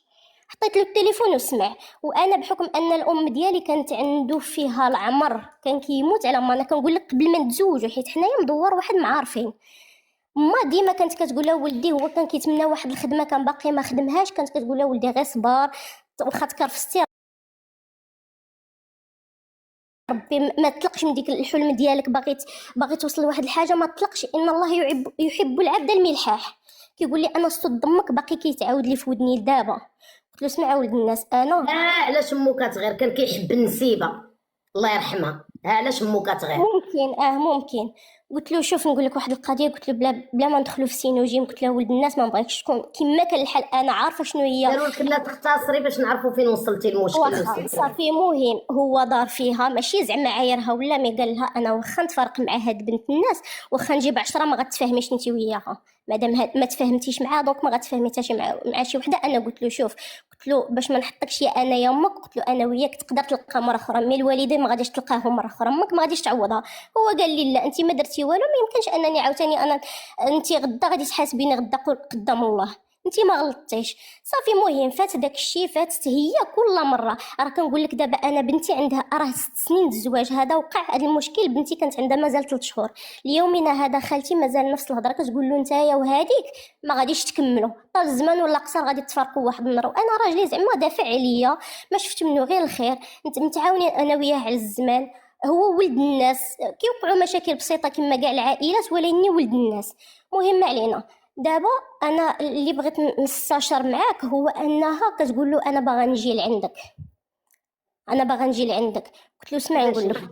حطيت له التليفون وسمع. وانا بحكم ان الام ديالي كانت عنده فيها العمر كان كيموت على ما انا كنقول لك قبل ما نتزوجوا، حيت حنايا مدور واحد معارفين. ما ديما كانت كتقول له ولدي هو كان كيتمنى واحد الخدمه كان باقي ما خدمهاش، كانت كتقول له ولدي غير صبر واخا تكرفستي ربي ما تطلقش من ديك الحلم ديالك، باغي توصل لواحد الحاجه ما تطلقش، ان الله يحب العبد الملحاح. كيقول لي انا صوت ضمك باقي كيتعاود لي في ودني دابا. قلت له اسمع ولد الناس انا علاش مو كتغير كان كيحب النسيبه الله يرحمها، علاش مو كتغير ممكن. قلت له شوف نقول لك واحد القضيه، قلت له بلا ما ندخلوا في سينوجيم، قلت له ولد الناس ما بغيتش تكون كما كان الحال، انا عارفه شنو هي. داروا لك لا تختصري باش نعرفوا فين وصلتي المشكل. صافي مهم هو دار فيها ماشي زعما عايرها ولا مي قال لها انا واخا نتفرق مع هاد بنت الناس واخا نجيب 10 ما غتفهميش انت وياها، مادام ما تفهمتيش معها دونك ما غتفهمي حتى شي مع شي وحده. انا قلت له شوف، قلت له باش ما نحطكش يا انا يا امك، قلت له انا وياك تقدر تلقى مره اخرى، مي الوالدين ما غاديش تلقاهم مره اخرى، امك ما غاديش تعوضها. هو قال لي لا انت ما درتي والو، ما يمكنش انني عاوتاني انا انت غدا غادي تحاسبيني غدا قدام الله. انتي ما غلطتيش صافي. مهم فات داك الشيء، فاتت هي كل مره. راه كنقول لك دابا انا بنتي عندها راه 6 سنين د الزواج، هذا وقع هذا المشكل. بنتي كانت عندها مازال 3 شهور. اليومنا هذا خالتي مازال نفس الهضره كتقول له نتايا وهذيك ما غاديش تكملوا طال الزمان ولا قصر غادي تفرقوا واحد النهار. وانا راجلي زعما دافع عليا، ما شفت منه غير الخير. انت متعاونين انا وياه على الزمان. هو ولد الناس، كيوقعوا مشاكل بسيطه كما كاع العائلات، ولكني ولد الناس. مهم علينا دابا. انا اللي بغيت نستشر معاك هو انها كتقول له انا باغا نجي لعندك، انا باغا نجي لعندك. قلت له اسمع نقول لك،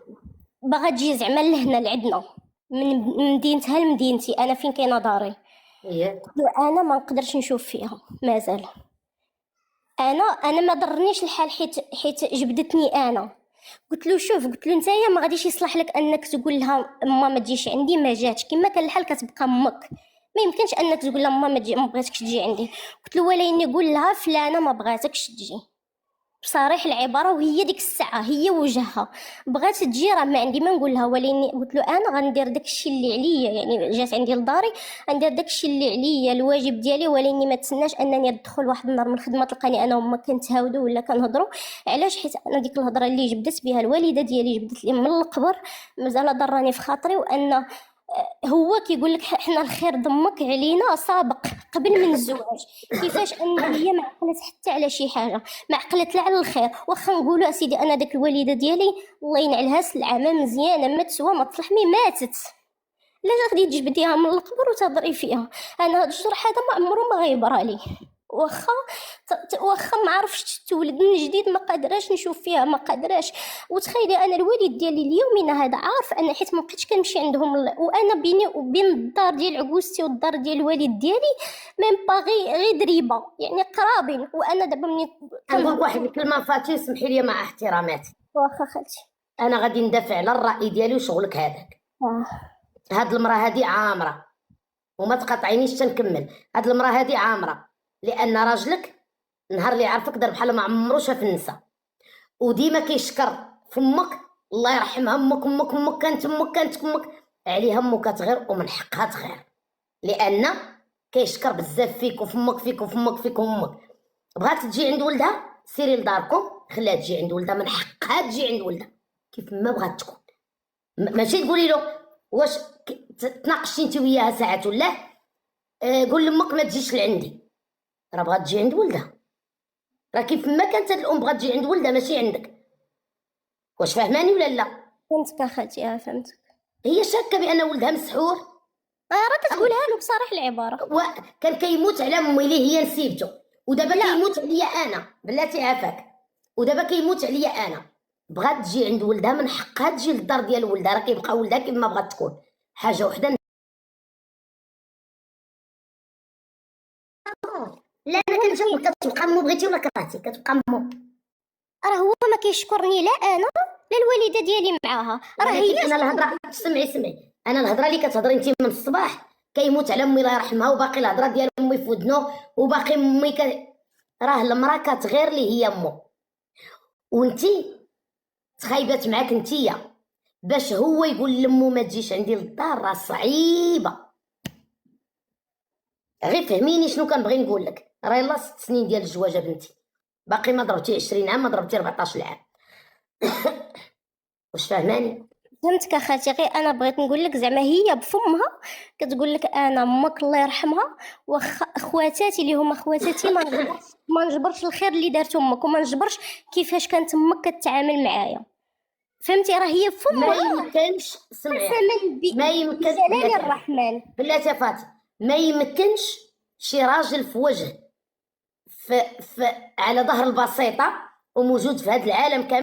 باغا تجي زعما لهنا لعندنا من مدينتها لمدينتي انا فين كاينه داري. ياك قلت له انا ما نقدرش نشوف فيها مازال. انا ما ضرنيش الحال حيت جبدتني انا. قلت له شوف، قلت له نتايا ما غاديش يصلح لك انك تقول لها اما ما تجيش عندي، ما جاتش كما كان الحال كتبقى امك. ما يمكنش انك تقول لها اما ما بغيتكش تجي عندي. قلت له ولكن يقول لها فلانه ما بغاتكش تجي بصريح العباره، وهي ديك الساعه هي وجهها بغات تجي راه ما عندي ما نقول لها. ولكن قلت له انا غندير داكشي اللي عليا، يعني جات عندي لداري غندير داكشي اللي عليا الواجب ديالي. ولكن ما تسناش انني ندخل واحد النهار من الخدمه تلقاني انا وما كنتهاودوا ولا كنهضروا. علاش؟ حيت انا ديك الهضره اللي جبدت بها الوالده ديالي جبدت لي من القبر مازال ضراني في خاطري. وان هو كيقول لك حنا الخير ضمك علينا سابق قبل من الزواج. كيفاش ان هي ما عقلت حتى على شي حاجه، ما عقلت لا على الخير. واخا نقولوا اسيدي انا داك الوالده ديالي الله ينعلها سلعه مزيانه ما تسوى ما تصلح مي ماتت، لا غادي تجبديها من القبر وتهضري فيها. انا هاد الجرح هذا ما عمره ما غيبرى لي. واخا ما عرفتش تولد من جديد ما قادراش نشوف فيها، ما قادراش. وتخيلي انا الوالد ديالي اليومنا هذا عارف انا حيت ما بقيتش كنمشي عندهم وانا بيني وبين الدار ديال عكوزتي والدار ديال الوالد ديالي ميم با غير دريبه، يعني قرابين. وانا دابا مني نقول واحد الكلمه فاتي سمحي لي مع احتراماتي. واخا خالتي انا غادي ندافع على الراي ديالي وشغلك هذاك. هاد المراه هادي عامره وما تقاطعينيش تنكمل. هاد المراه هادي عامره لان راجلك نهار اللي عرفك دار بحال ما عمرو شاف النساء، وديما كيشكر فمك الله يرحمها. امك كانت امك عليها امك تغير ومن حقها تغير، لان كيشكر بزاف فيك وفمك وامك. بغات تجي عند ولدها سيري لداركم خليها تجي عند ولدها، من حقها تجي عند ولدها كيف ما بغات تكون. ماشي تقولي له واش تناقشتي انت وياها ساعات ولا قول لامك ما تجيش لعندي، راه بغات تجي عند ولدها. راه كيف ما كانت هاد الام بغات تجي عند ولدها ماشي عندك. واش فهماني ولا لا؟ فهمتك اخاتي فهمتك. هي شاكه بان ولدها مسحور، راه كتقولها له بصريح العباره. وكان كيموت على امي اللي هي نسيبته، ودابا كيموت عليا انا بلاتي عافاك، ودابا كيموت عليا انا. بغات تجي عند ولدها من حقها تجي للدار ديال ولدها، راه كيبقى ولدها كيف ما بغات تكون. حاجه وحده لا انا كنجاوبك، كتبقى مو بغيتي ولا كرهتي كتبقى مو. راه هو ما كيشكرني لا انا لا الوالده ديالي معاها. راه هي انا الهضره سمعي انا الهضره اللي كتهضري انت من الصباح كيموت على امي الله يرحمها وباقي الهضره ديال امي في ودنو وباقي امي راه المراه كتغير لي هي امو، وانتي تخايبات معاك انتيا باش هو يقول لامو ما تجيش عندي للدار. راه صعيبه. غير فهميني شنو كنبغي نقول لك. راه يلا 6 سنين ديال الزواج بنتي، باقي ما ضربتي 20 عام، ما ضربتي 14 عام. واش فهماني؟ فهمتك اخاتي. غير انا بغيت نقول لك زعما هي بفمها كتقول لك انا امك الله يرحمها واخا اخواتاتي اللي هما خواتاتي ما نجبرش الخير اللي دارت امك، وما نجبرش كيفاش كانت امك كتعامل معايا. فهمتي؟ راه هي ما فمها يمكنش سمعي، ما يمكن جلال الرحمن بلاتي يا فاطمه، ما يمكنش شي راجل في وجه على ظهر البسيطه وموجود في هذا العالم كامل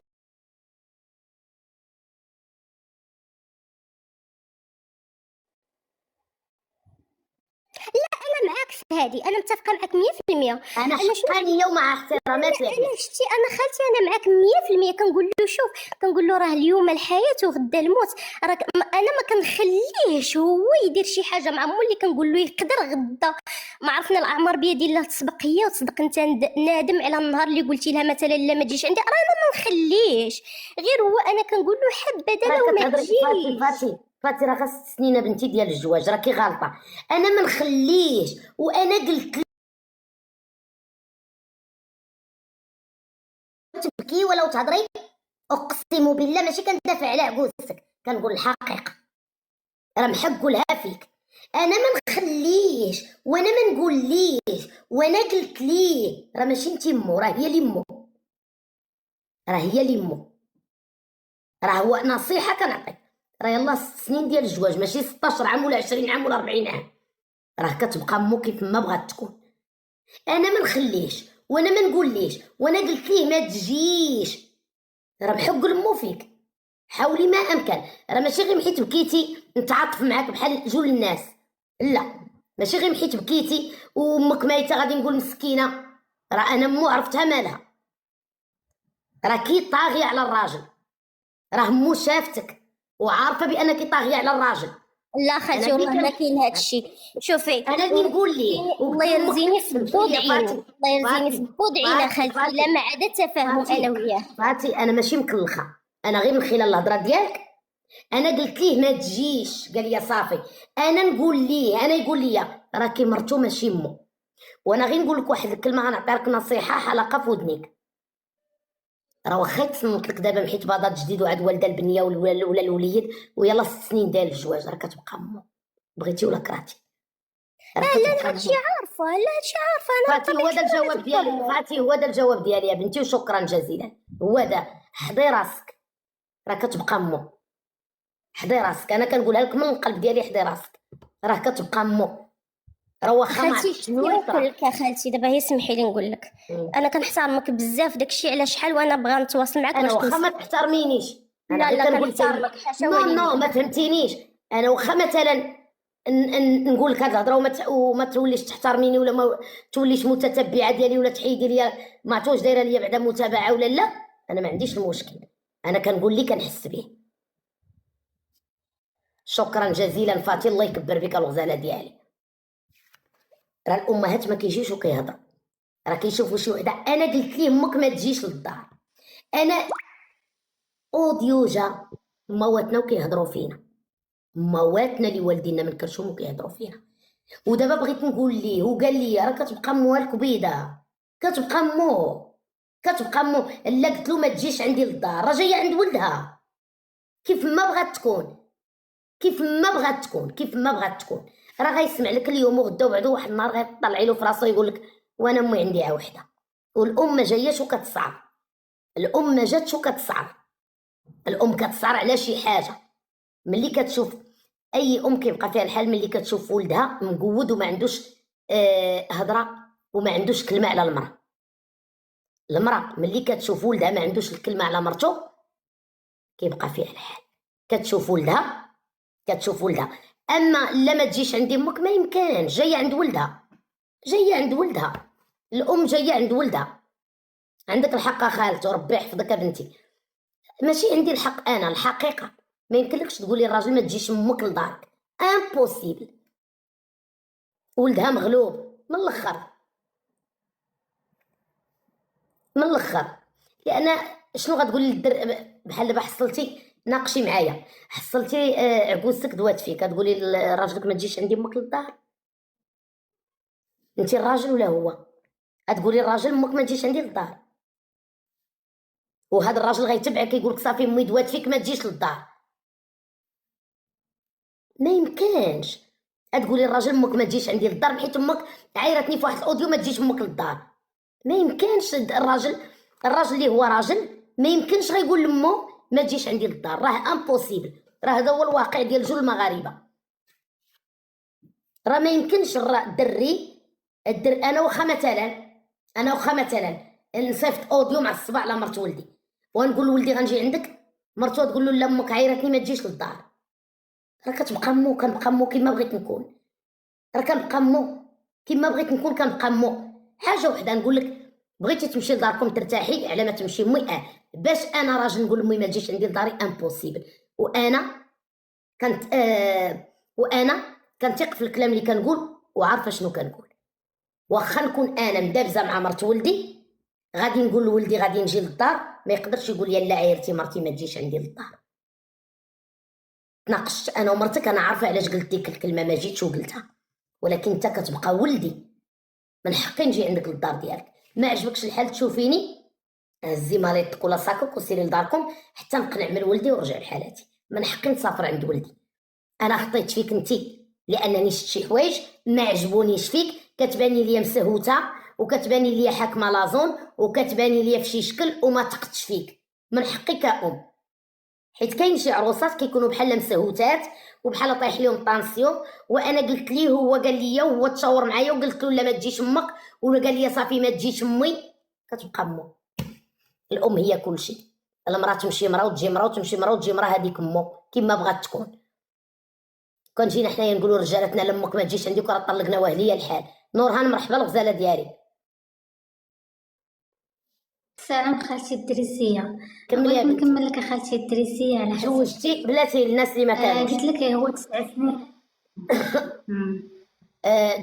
انا معاك في هذه، انا متفقه معاك 100%. انا حقانيه ومع احترامات لك. انا شتي انا خالتي انا معاك 100%. كنقول له شوف، كنقول له راه اليوم الحياه وغدا الموت. راه انا ما كنخليهش هو يدير شي حاجه مع مو اللي كنقول له يقدر غدا ما عرفنا الاعمار بيد الله تسبق هي وتصدق انت نادم على النهار اللي قلتي لها مثلا لا ما تجيش عندي. راه انا ما نخليهش، غير هو انا كنقول له حبه انا وما تجيش. فاتي راه 6 سنين بنتي ديال الزواج راكي غالطه. انا ما نخليش، وانا قلت تبكي ولا تهضري، اقسم بالله ماشي كندافع على عكوزتك، كنقول الحقيقه، راه محق قولها فيك. انا ما نخليش وانا ما نقوليش وانا قلت ليه، راه ماشي انت مو، راه هي لمو، راه هي لمو، راه هو نصيحه كنعطيك. راه يلاه 6 سنين ديال الزواج، ماشي 16 عام ولا 20 عام ولا 40 عام، راه كتبقى مو كيف ما بغات تكون. انا ما نخليش وانا ما نقوليش وانا قلت ليه ما تجيش، راه محق المو فيك. حاولي ما امكن، راه ماشي غير حيت بكيتي نتعاطف معاك بحال جول الناس، لا، ماشي غير حيت بكيتي وامك ميته غادي نقول مسكينه. راه انا مو عرفتها مالها، راه كي طاغيه على الراجل، راه مو شافتك وعارفه بانك طاغيه على الراجل. لا خالتي والله ما كاين هذا الشيء. شوفي انا اللي نقول ليه الله يرزيني في بود عيني، الله يرزيني في بود عيني خالتي، لا ما عاد تفاهم انا وياه. فاتي انا ماشي مكلخه، انا غير من خلال الهضره ديالك انا قلت ليه ما تجيش، قال لي صافي. انا نقول ليه، انا يقول لي راكي مرتو ماشي مو. وانا غير نقول لك واحد الكلمه، غنعطي لك نصيحه حلقه في ودنيك. راه واخا تصنت لك دابا محيت باضات جديد وعاد والده البنيه ولا الوليد ويلا 6 سنين ديال الزواج، راه كتبقى مو، بغيتي ولا كرهتي. لا هادشي عارفه، لا هادشي عارفه انا. فاتي هو دا الجواب ديالي، فاتي هو دا الجواب ديالي يا بنتي، وشكرا جزيلا. هو دا، حضي راسك، راه كتبقى مو، حضي راسك. انا كنقولها لك من القلب ديالي، حضي راسك، راه كتبقى مو. راه واخا ما خالتي عرفتش شنو نقول لك يا خالتي دابا، هي سمحي لي نقول لك، انا كنحترمك بزاف داكشي على شحال وانا بغا نتواصل معاك انا باش واخا ما تحترمينيش، انا لا غير لا كنقول كنحترمك حاشا نو وليدي. ما فهمتينيش. انا واخا مثلا نقول لك هاد الهضره وما توليش تحترميني ولا ما توليش متتبعه ديالي ولا تحيدي ليا، ما عرفتش دايره ليا بعدا متابعه ولا لا، انا ما عنديش المشكل، انا كنقول لي كنحس به. شكرا جزيلا فاتي، الله يكبر بك الغزاله ديالي. راه الامهات ما كيجيوش وكيهضروا، راه كيشوفوا شي وحده. انا قلت ليه امك ما تجيش للدار، انا اوديو جا مواتنا وكيهضروا فينا، مواتنا اللي والدينا من كرشهم وكيهضروا فينا. ودابا بغيت نقول ليه وقال لي راه كتبقى موالك بيضه، كتبقى مو، كتبقى مو. لا قلت له ما تجيش عندي للدار، راه جايه عند ولدها كيف ما بغات تكون، كيف ما بغات تكون، كيف ما بغات تكون. راه غيسمع لك اليوم وغدا وبعدو واحد النهار غيطلعي له في راسو يقول لك وانا امي عندي وحده. والام ما جاياش وكتصعب، الام ما جاتش وكتصعب، الام كتصعر على شي حاجه. ملي كتشوف اي ام كيبقى فيها الحال، ملي كتشوف ولدها مقود وما عندوش هضره وما عندوش كلمه على المراه. المراه ملي كتشوف ولدها ما عندوش الكلمه على مرته كيبقى فيها الحال، كتشوف ولدها، كتشوف ولدها. اما لا ما تجيش عندي امك، ما يمكن، جايه عند ولدها، جايه عند ولدها، الام جايه عند ولدها. عندك الحق خالته، ربي يحفظك بنتي، ماشي عندي الحق انا، الحقيقه ما يمكنلكش تقولي الراجل ما تجيش امك لدارك، امبوسيبل. ولدها مغلوب من الاخر، من الاخر. لان شنو غتقولي للدر بحال دابا حصلتي، ناقشي معايا، حصلتي عكوزتك دوات فيك، كتقولي لراجلك ما تجيش عندي امك للدار؟ انت الراجل ولا هو؟ غتقولي الراجل امك ما تجيش عندي للدار، وهذا الراجل غيتبعك يقول لك صافي امي دوات فيك ما تجيش للدار. ما يمكنش تقولي الراجل امك ما تجيش عندي للدار حيت امك عايرتني في واحد الاوديو ما تجيش امك للدار. ما يمكنش الراجل اللي هو راجل ما يمكنش غيقول لامو ما تجيش عندي للدار، راه امبوسيبل، راه هذا هو الواقع ديال جل المغاربه. راه ما يمكنش الدري انا واخا مثلا نصيفط اوديو مع الصباح على مرت ولدي ونقول لولدي غنجي عندك، مرتو تقول له لا امك عايرتني ما تجيش للدار، راه كتبقى مو، كنبقى مو كيما بغيت نكون، راه كنبقى مو كيما بغيت نكون، كنبقى مو. حاجه وحده نقول لك، بغيتي تمشي لداركم ترتاحي على ما تمشي امي، باش انا راجل نقول امي ما تجيش عندي لداري امبوسيبل. وانا كنثق في الكلام اللي كنقول وعارفه شنو كنقول. واخا نكون انا مدابزه مع مرت ولدي غادي نقول لولدي غادي نجي للدار، ما يقدرش يقول لي لا عايرتي مرتي ما تجيش عندي للدار. تناقشت انا ومرتك، انا عارفه علاش قلت ديك الكلمه ما جيتش وقلتها، ولكن انت كتبقى ولدي، من حقي نجي عندك للدار ديالك. ما عجبكش الحال تشوفيني هزي ماليتك ولا صاكك وسيري لداركم حتى نقنع من ولدي ونرجع لحالاتي. من حقي نسافر عند ولدي. انا خطيت فيك انتي لانني شفت شي حوايج ما عجبونيش فيك، كتباني ليا مسهوته وكتباني ليا حاكمه لازون وكتباني ليا في شي شكل وما تقتش فيك. من حقي كأم، حيت كاين شي عروسات كيكونوا بحال مسهوتات وبحال طايح ليهم طانسيون، وانا قلت ليه هو قال لي وهو تشاور معايا وقلت له لا ما تجيش امك، ولا قال لي صافي ما تجيش امي. كتبقى مو. الام هي كلشي. المراه تمشي مراه وتجي مراه وتمشي مراه وتجي مراه، هذيك مو كيما بغات تكون. كون جينا حنايا نقولوا رجالتنا لامك ما تجيش عندي راه طلقنا واهليه الحال. نورهان مرحبا الغزاله ديالي. السلام خالتي الدريسيه. كملي يا بغيت بنتي. نكمل لك خالتي الدريسيه على حسب زوجتي بلاتي الناس اللي ما كانوش. قلت لك هو 9 سنين.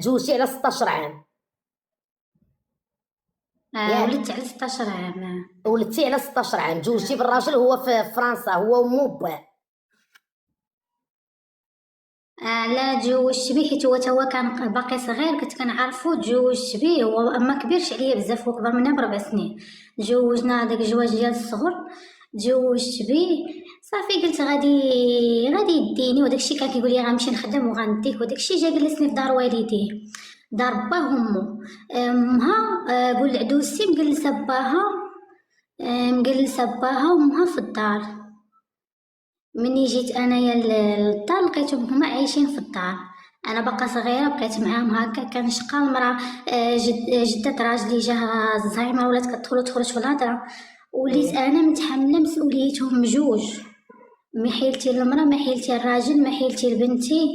تزوجتي على 16 عام. ولدت على 16 عام. ولدتي على 16 عام. تزوجتي بالراجل هو في فرنسا، هو ومو باه. لا تزوجت به حيت هو تا هو كان باقي صغير، كنت كنعرفو تزوجت به هو ما كبرش عليا بزاف، هو كبر منها ب4 سنين. تزوجنا داك الجواز ديال الصغر، تزوجت به صافي قلت غادي يديني، وداكشي كان كيقول لي غنمشي نخدم وغنديك، وداكشي جا جلسني في دار والديه، دار باه وامو. امها قول عدوسي مجلسه باها وامها في الدار. مني جيت انايا للدار لقيتهم هما عايشين في الدار، انا باقا صغيره بقيت معاهم هكا. كان شقا المراه جدة راجلي جاها الزهايمر ولات كتدخل وتخرج في الهضره، وليت انا متحمله مسؤوليتهم بجوج. ما حيلتي المراه، ما حيلتي الراجل، ما حيلتي لبنتي.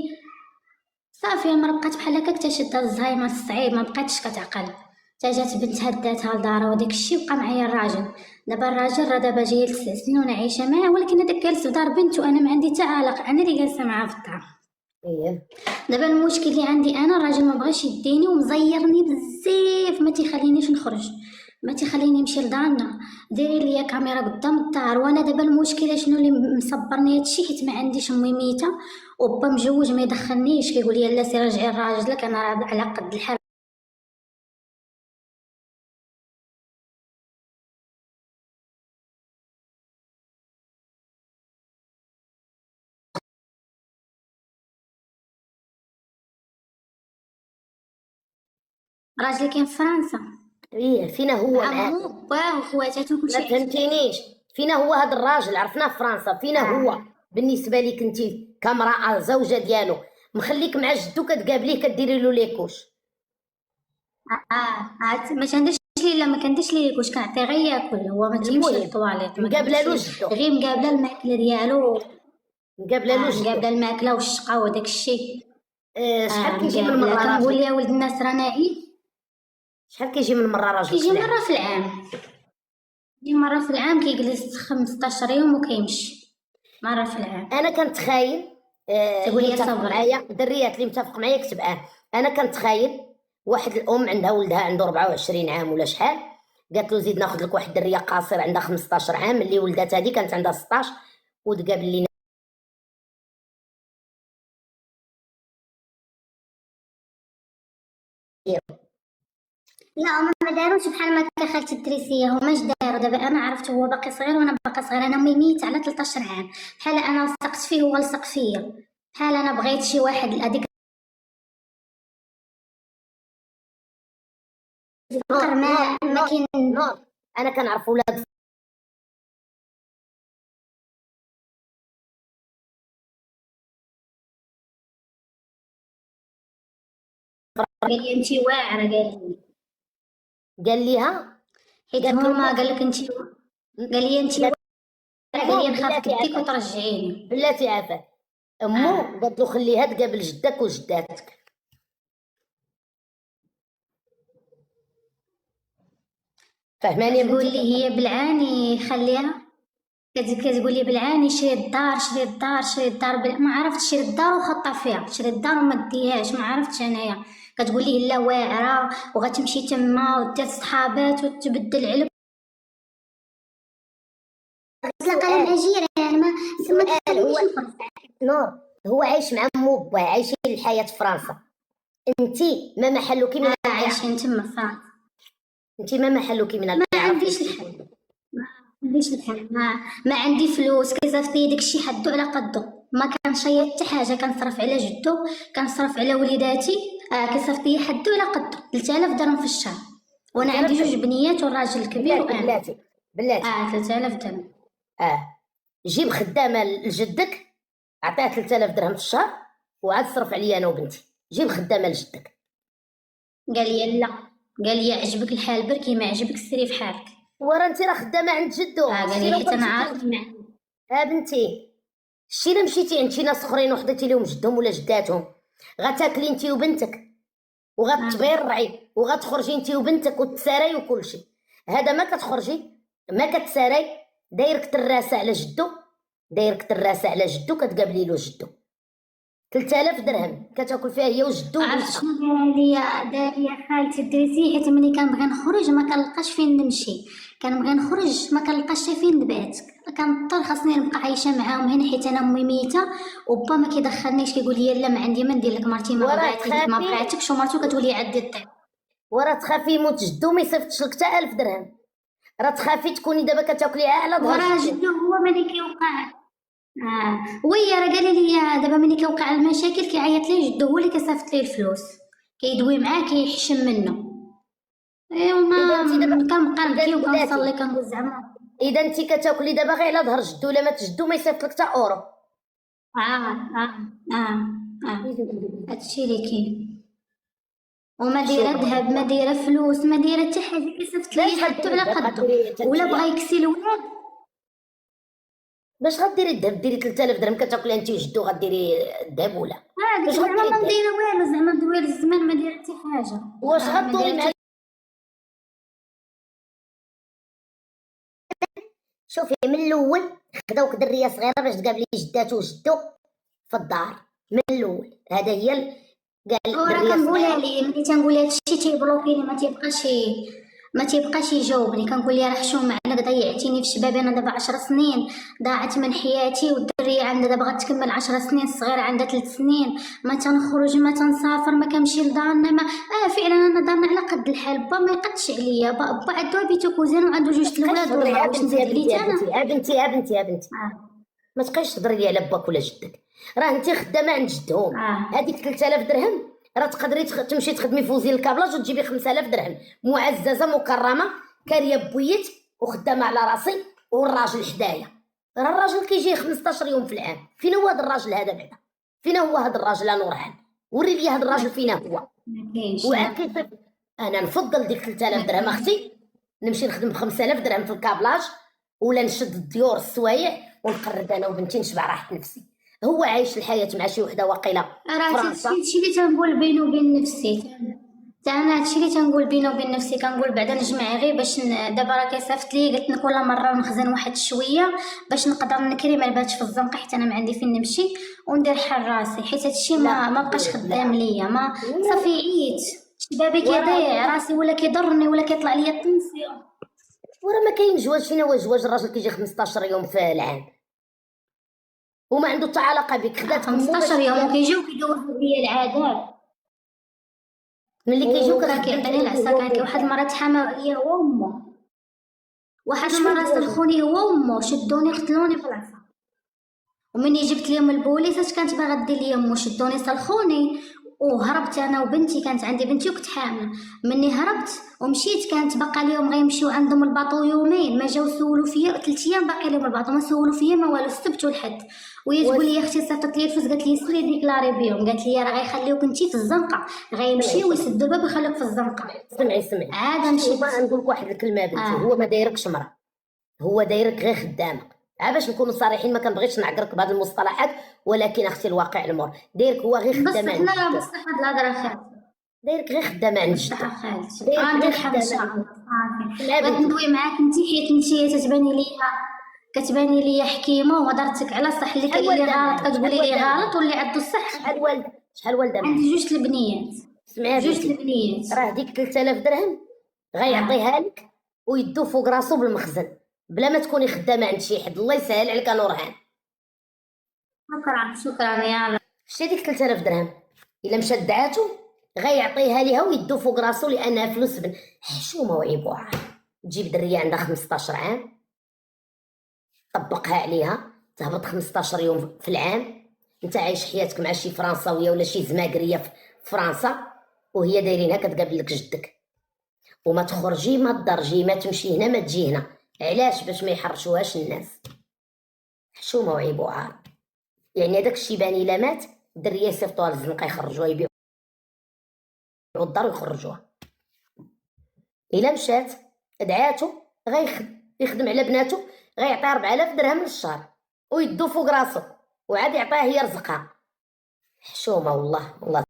صافي المراه بقات بحال هكا حتى شدها الزهايمر الصعيب، ما بقاتش كتعقل. تا جات بنتها داتها لدارها وداك الشيء بقى معايا الراجل. دابا الراجل راه دابا جاي 9 سنين وانا عايشه معاه، ولكن هذاك جالس في دار بنته وانا ما عندي حتى علاقه، انا اللي جالسه معاه في الدار. دابا المشكل اللي عندي انا الراجل ما بغاش يديني ومزيرني بزاف، ما تيخلينيش نخرج، ما تيخليني نمشي لدارنا، ديري ليا كاميرا قدام الدار. وانا دابا المشكله شنو اللي مصبرني هادشي، حيت ما عنديش امي ميته وبا مجوج ما يدخلنيش، كيقول لي لا سير رجعي لراجلك، انا راه على قد الحال. راجلي كاين في فرنسا، فينا هو معاه؟ عمو باه وخواتاتو ما كلشي. فهمتينيش. فينا هو هذا الراجل؟ عرفناه في فرنسا. فينا هو بالنسبه ليك انت كامراه زوجه ديالو؟ مخليك مع جدو كتقابليه كديري له ليكوش. ما كنديرش ليه، لا ما كنديرش ليه واش كنعطيه غير ياكل، هو ما تيمشي للطواليط. مقابله له جدو، غير مقابله الماكله ديالو، مقابله له جدو، مقابله الماكله والشقا وداك الشيء. شحال كيجي من مره كنقول راجل؟ يا ولد الناس راه نعيس. شحال كيجي من مره راجل؟ كيجي مره في العام، يجي مره في العام، كيجلس 15 يوم وكيمشي مره في العام. انا كنتخايل تقول لي متفق صبر. معايا الدريات اللي متفق معايا كتب انا كنتخايل واحد الام عندها ولدها عنده 24 عام ولا شحال، قالت له زيد ناخذ لك واحد الدريه قاصر عندها 15 عام، اللي ولدات هذه كانت عندها 16 وتقابل لينا. لا هما ما داروش بحال ما كان خالتي الدريسيه، هما اش داروا دابا. انا عرفت هو باقي صغير وانا باقي صغير، انا امي ميت على 13 عام، بحال انا لصقت فيه هو لصق فيا، بحال انا بغيت شي واحد هذيك الفقر ما كاين. نور انا كنعرف ولاد قال لي انت واعره، قال ليها حيت هما قال لك انت، قال لي انت واعره، قال لي نخاف كديك وترجعيني. بلاتي عافاك. امو قالت له خليها تقابل جدك وجداتك. فهماني؟ تقول لي هي بالعاني خليها، كتقول لي بالعاني شري الدار شري الدار شري الدار، ما عرفتش شري الدار وخطا فيها، شري الدار وما ديهاش، ما عرفتش انايا. كتقول لي لا واعره وغتمشي تما ودير صحابات وتبدل علب تلقى لها جيران، ما تخلينيش نخرج. نور هو عايش مع مو باه، عايشين الحياه في فرنسا، انتي ما محلك من عايشين تما في فرنسا. انتي ما محلك من ما عنديش الحل، ليش الحال ما عندي فلوس، كيصيفط لي داكشي حدو على قدو، ما كنشيط حتى حاجه، كنصرف على جدو، كنصرف على وليداتي. كيصيفط لي حدو على قدو 3000 درهم في الشهر، وانا عندي 2 بنيات والراجل الكبير بلاتي وانا. بلاتي بلاتي 3000 درهم. جيب خدامه لجدك، عطيها 3000 درهم في الشهر وعاد صرف عليا انا وبنتي. جيب خدامه لجدك. قال لي لا، قال لي عجبك الحال بركي، ما عجبك سيري في حالك. ورا انت راه خدامه عند جدو. قال لي حيت انا عارف بنتي، شتي الا مشيتي عند شي ناس اخرين وحطيتي لهم جدهم ولا جداتهم، غتاكلي انت وبنتك وغتبرعي وغتخرجي انت وبنتك وتساري وكلشي. هذا ما كتخرجي ما كتساري، دايرك تراسه على جدو، دايرك تراسه على جدو، كتقابلي له جدو. 3000 درهم كتاكل فيها هي وجدو عرفت وبنتها. شنو دار ليا خالتي الدريسي، حيت ملي كنبغي نخرج ما كنلقاش فين نمشي، كنبغي نخرج ما كنلقاش حتى فين نبات، كنضطر خاصني نبقى عايشه معاهم هنا حيت انا امي ميته وبا ما كيدخلنيش، كيقول لي لا ما عندي ما ندير لك، مرتي ما بغاتك ما بغاتكش، ومرتو كتقول لي عدي الطيب. وراه تخافي يموت جدو ما يصيفطش لك حتى 1000 درهم، راه تخافي تكوني دابا كتاكلي على ظهر وراه جدو. جدو هو ملي كيوقع. ويا راه قال لي دابا ملي كيوقع المشاكل كيعيط لي جدو، هو اللي كيصيفط لي الفلوس، كيدوي معاه كيحشم منه. ايوا ما كنبقى نبكي وكنصلي كنقول زعما اذا انت كتاكلي دابا غير على ظهر جدو، لا مات جدو ما يصيفط لك حتى اورو. هادشي اللي كاين. وما دايره ذهب، ما دايره فلوس، ما دايره حتى حاجه، كيصيفط لي حتى على قدو، ولا بغا يكسي الولاد. باش غديري الذهب؟ ديري 3000 درهم كتاكلي انت وجدو، غديري الذهب ولا باش زعما ما دايره والو، زعما دوير الزمان ما دايره حتى حاجه. واش غدوري مع؟ شوفي من الاول خداوك دريه صغيره باش تقابلي جداتو وجدو في الدار من الاول. هذا هي قال راه كنقولها ليه ملي تنقول هادشي تيبلوكيني، ما تيبقاش يجاوبني، كنقول ليه راه حشومه عليك، ضيعتيني في شبابي، انا دابا 10 سنين ضاعت من حياتي، والدريه عندها دابا غتكمل 10 سنين، الصغيره عندها 3 سنين، ما تنخرج ما تنسافر ما كنمشي لدارنا، ما فعلا انا دارنا على قد الحال، با ما يقدش عليا، با عنده بيتو كوزين وعنده 2 الولاد، ولا واش نزيد ليك انا؟ يا بنتي ما تبقايش تهضري لي على باك ولا جدك، راه انت خدامه عند جدهم. هذيك 3000 درهم راه تقدري تمشي تخدمي في وزير الكابلاج وتجيبي 5000 درهم معززه مكرمه كاريه بويت وخدامه على راسي والراجل حدايا. راه الراجل كيجي 15 يوم في العام. فين هو هذا الراجل هذا بعدا؟ فين هو هذا الراجل؟ انا نورحان وري لي هذا الراجل فين هو. انا نفضل ديك 3000 درهم اختي نمشي نخدم ب 5000 درهم في الكابلاج، ولا نشد الديور السوايع ونقرب انا وبنتي نشبع راحه نفسي. هو عايش الحياه مع شي وحده واقيله راه هادشي اللي تنقول بيني وبين نفسي، انا هادشي اللي تنقول بيني وبين نفسي، كنقول بعدا نجمع غير باش دابا راه كيصيفط لي، قلت كل مره نخزن واحد شويه باش نقدر نكري ما نباتش في الزنقه، حيت انا ما عندي فين نمشي وندير حال راسي، حيت هادشي ما بقاش خدام ليا، ما صافي عييت، شبابي كيضيع راسي ولا كيضرني ولا كيطلع ليا التنسيون. وراه ما كاين جواز. فين هو الجواز؟ الراجل كيجي 15 يوم في العام وما عنده حتى علاقه بك. خدات 15 يوم وكيجيو كيدوزو بيا العادات، ملي كيجيو كان كيعطيني العصا. كان واحد المره تحامى عليا هو وامه، واحد المره سلخوني هو وامه، شدوني قتلوني بالعصا، ومني جبت لهم البوليس اش كانت باغا دير لي امه، شدوني سلخوني وهربت انا وبنتي، كانت عندي بنتي وكنت حامله. مني هربت ومشيت كانت باقا ليهم غيمشيو عندهم الباطو يومين، ما جاو سولوا فيا 3 ايام باقي لهم الباطو، ما سولوا فيا ما والو، السبت والحد. وهي تقول لي اختي صيفطت لي الفلوس، قالت لي سيري ديكلاري بيهم، قالت لي راه غيخليوك انت في الزنقه، غيمشيو ويسدوا الباب ويخليوك في الزنقه. سمعي عاد مشيت. نقول لك واحد الكلمه بنتي، هو ما دايركش مرا، هو دايرك غير خدامه. باش نكونوا صريحين، ما كنبغيش نعقرك بهذه المصطلحات، ولكن اختي الواقع الامور دايرك هو غير خدامه. بس حنا بصح هاد الهضره خالتي دايرك غير خدامه عند بصح جدك. خالتي غندير حال ان شاء الله. بغيت ندوي معاك انت حيت انت كتباني ليا حكيمه وهضرتك على صح، اللي غلط كتقولي لي غلط واللي عنده الصح. شحال والده عندي 2 البنيات. سمعي 2 البنيات، راه ديك 3000 درهم غيعطيها لك ويدو فوق راسو بالمخزن بلا ما تكوني خدامه عند شي حد. الله يسهل عليك نورهان. شكرا يا شتي ديك 3000 درهم الا مشات دعاتو غيعطيها ليها ويدو فوق راسو، لانها فلوس حشومه وعيبوها. تجيب دريه عندها 15 عام طبقها عليها تهبط 15 يوم في العام. انت عايش حياتك مع شي فرنساويه ولا شي زماكريه في فرنسا، وهي دايرينها كتقابل لك جدك. وما تخرجي ما تدرجي، ما تمشي هنا ما تجي هنا. علاش؟ باش ما يحرشوهاش الناس. حشومه وعيب وعار. يعني هذاك الشيباني الا مات الدريه يصيفطوها للزنقه يخرجوها، يبيعوا الدار ويخرجوها. الا مشات دعاتو يخدم على بناتو، غيعطيها 4000 درهم للشهر ويدو فوق راسو، وعاد يعطيها هي رزقها. حشومه والله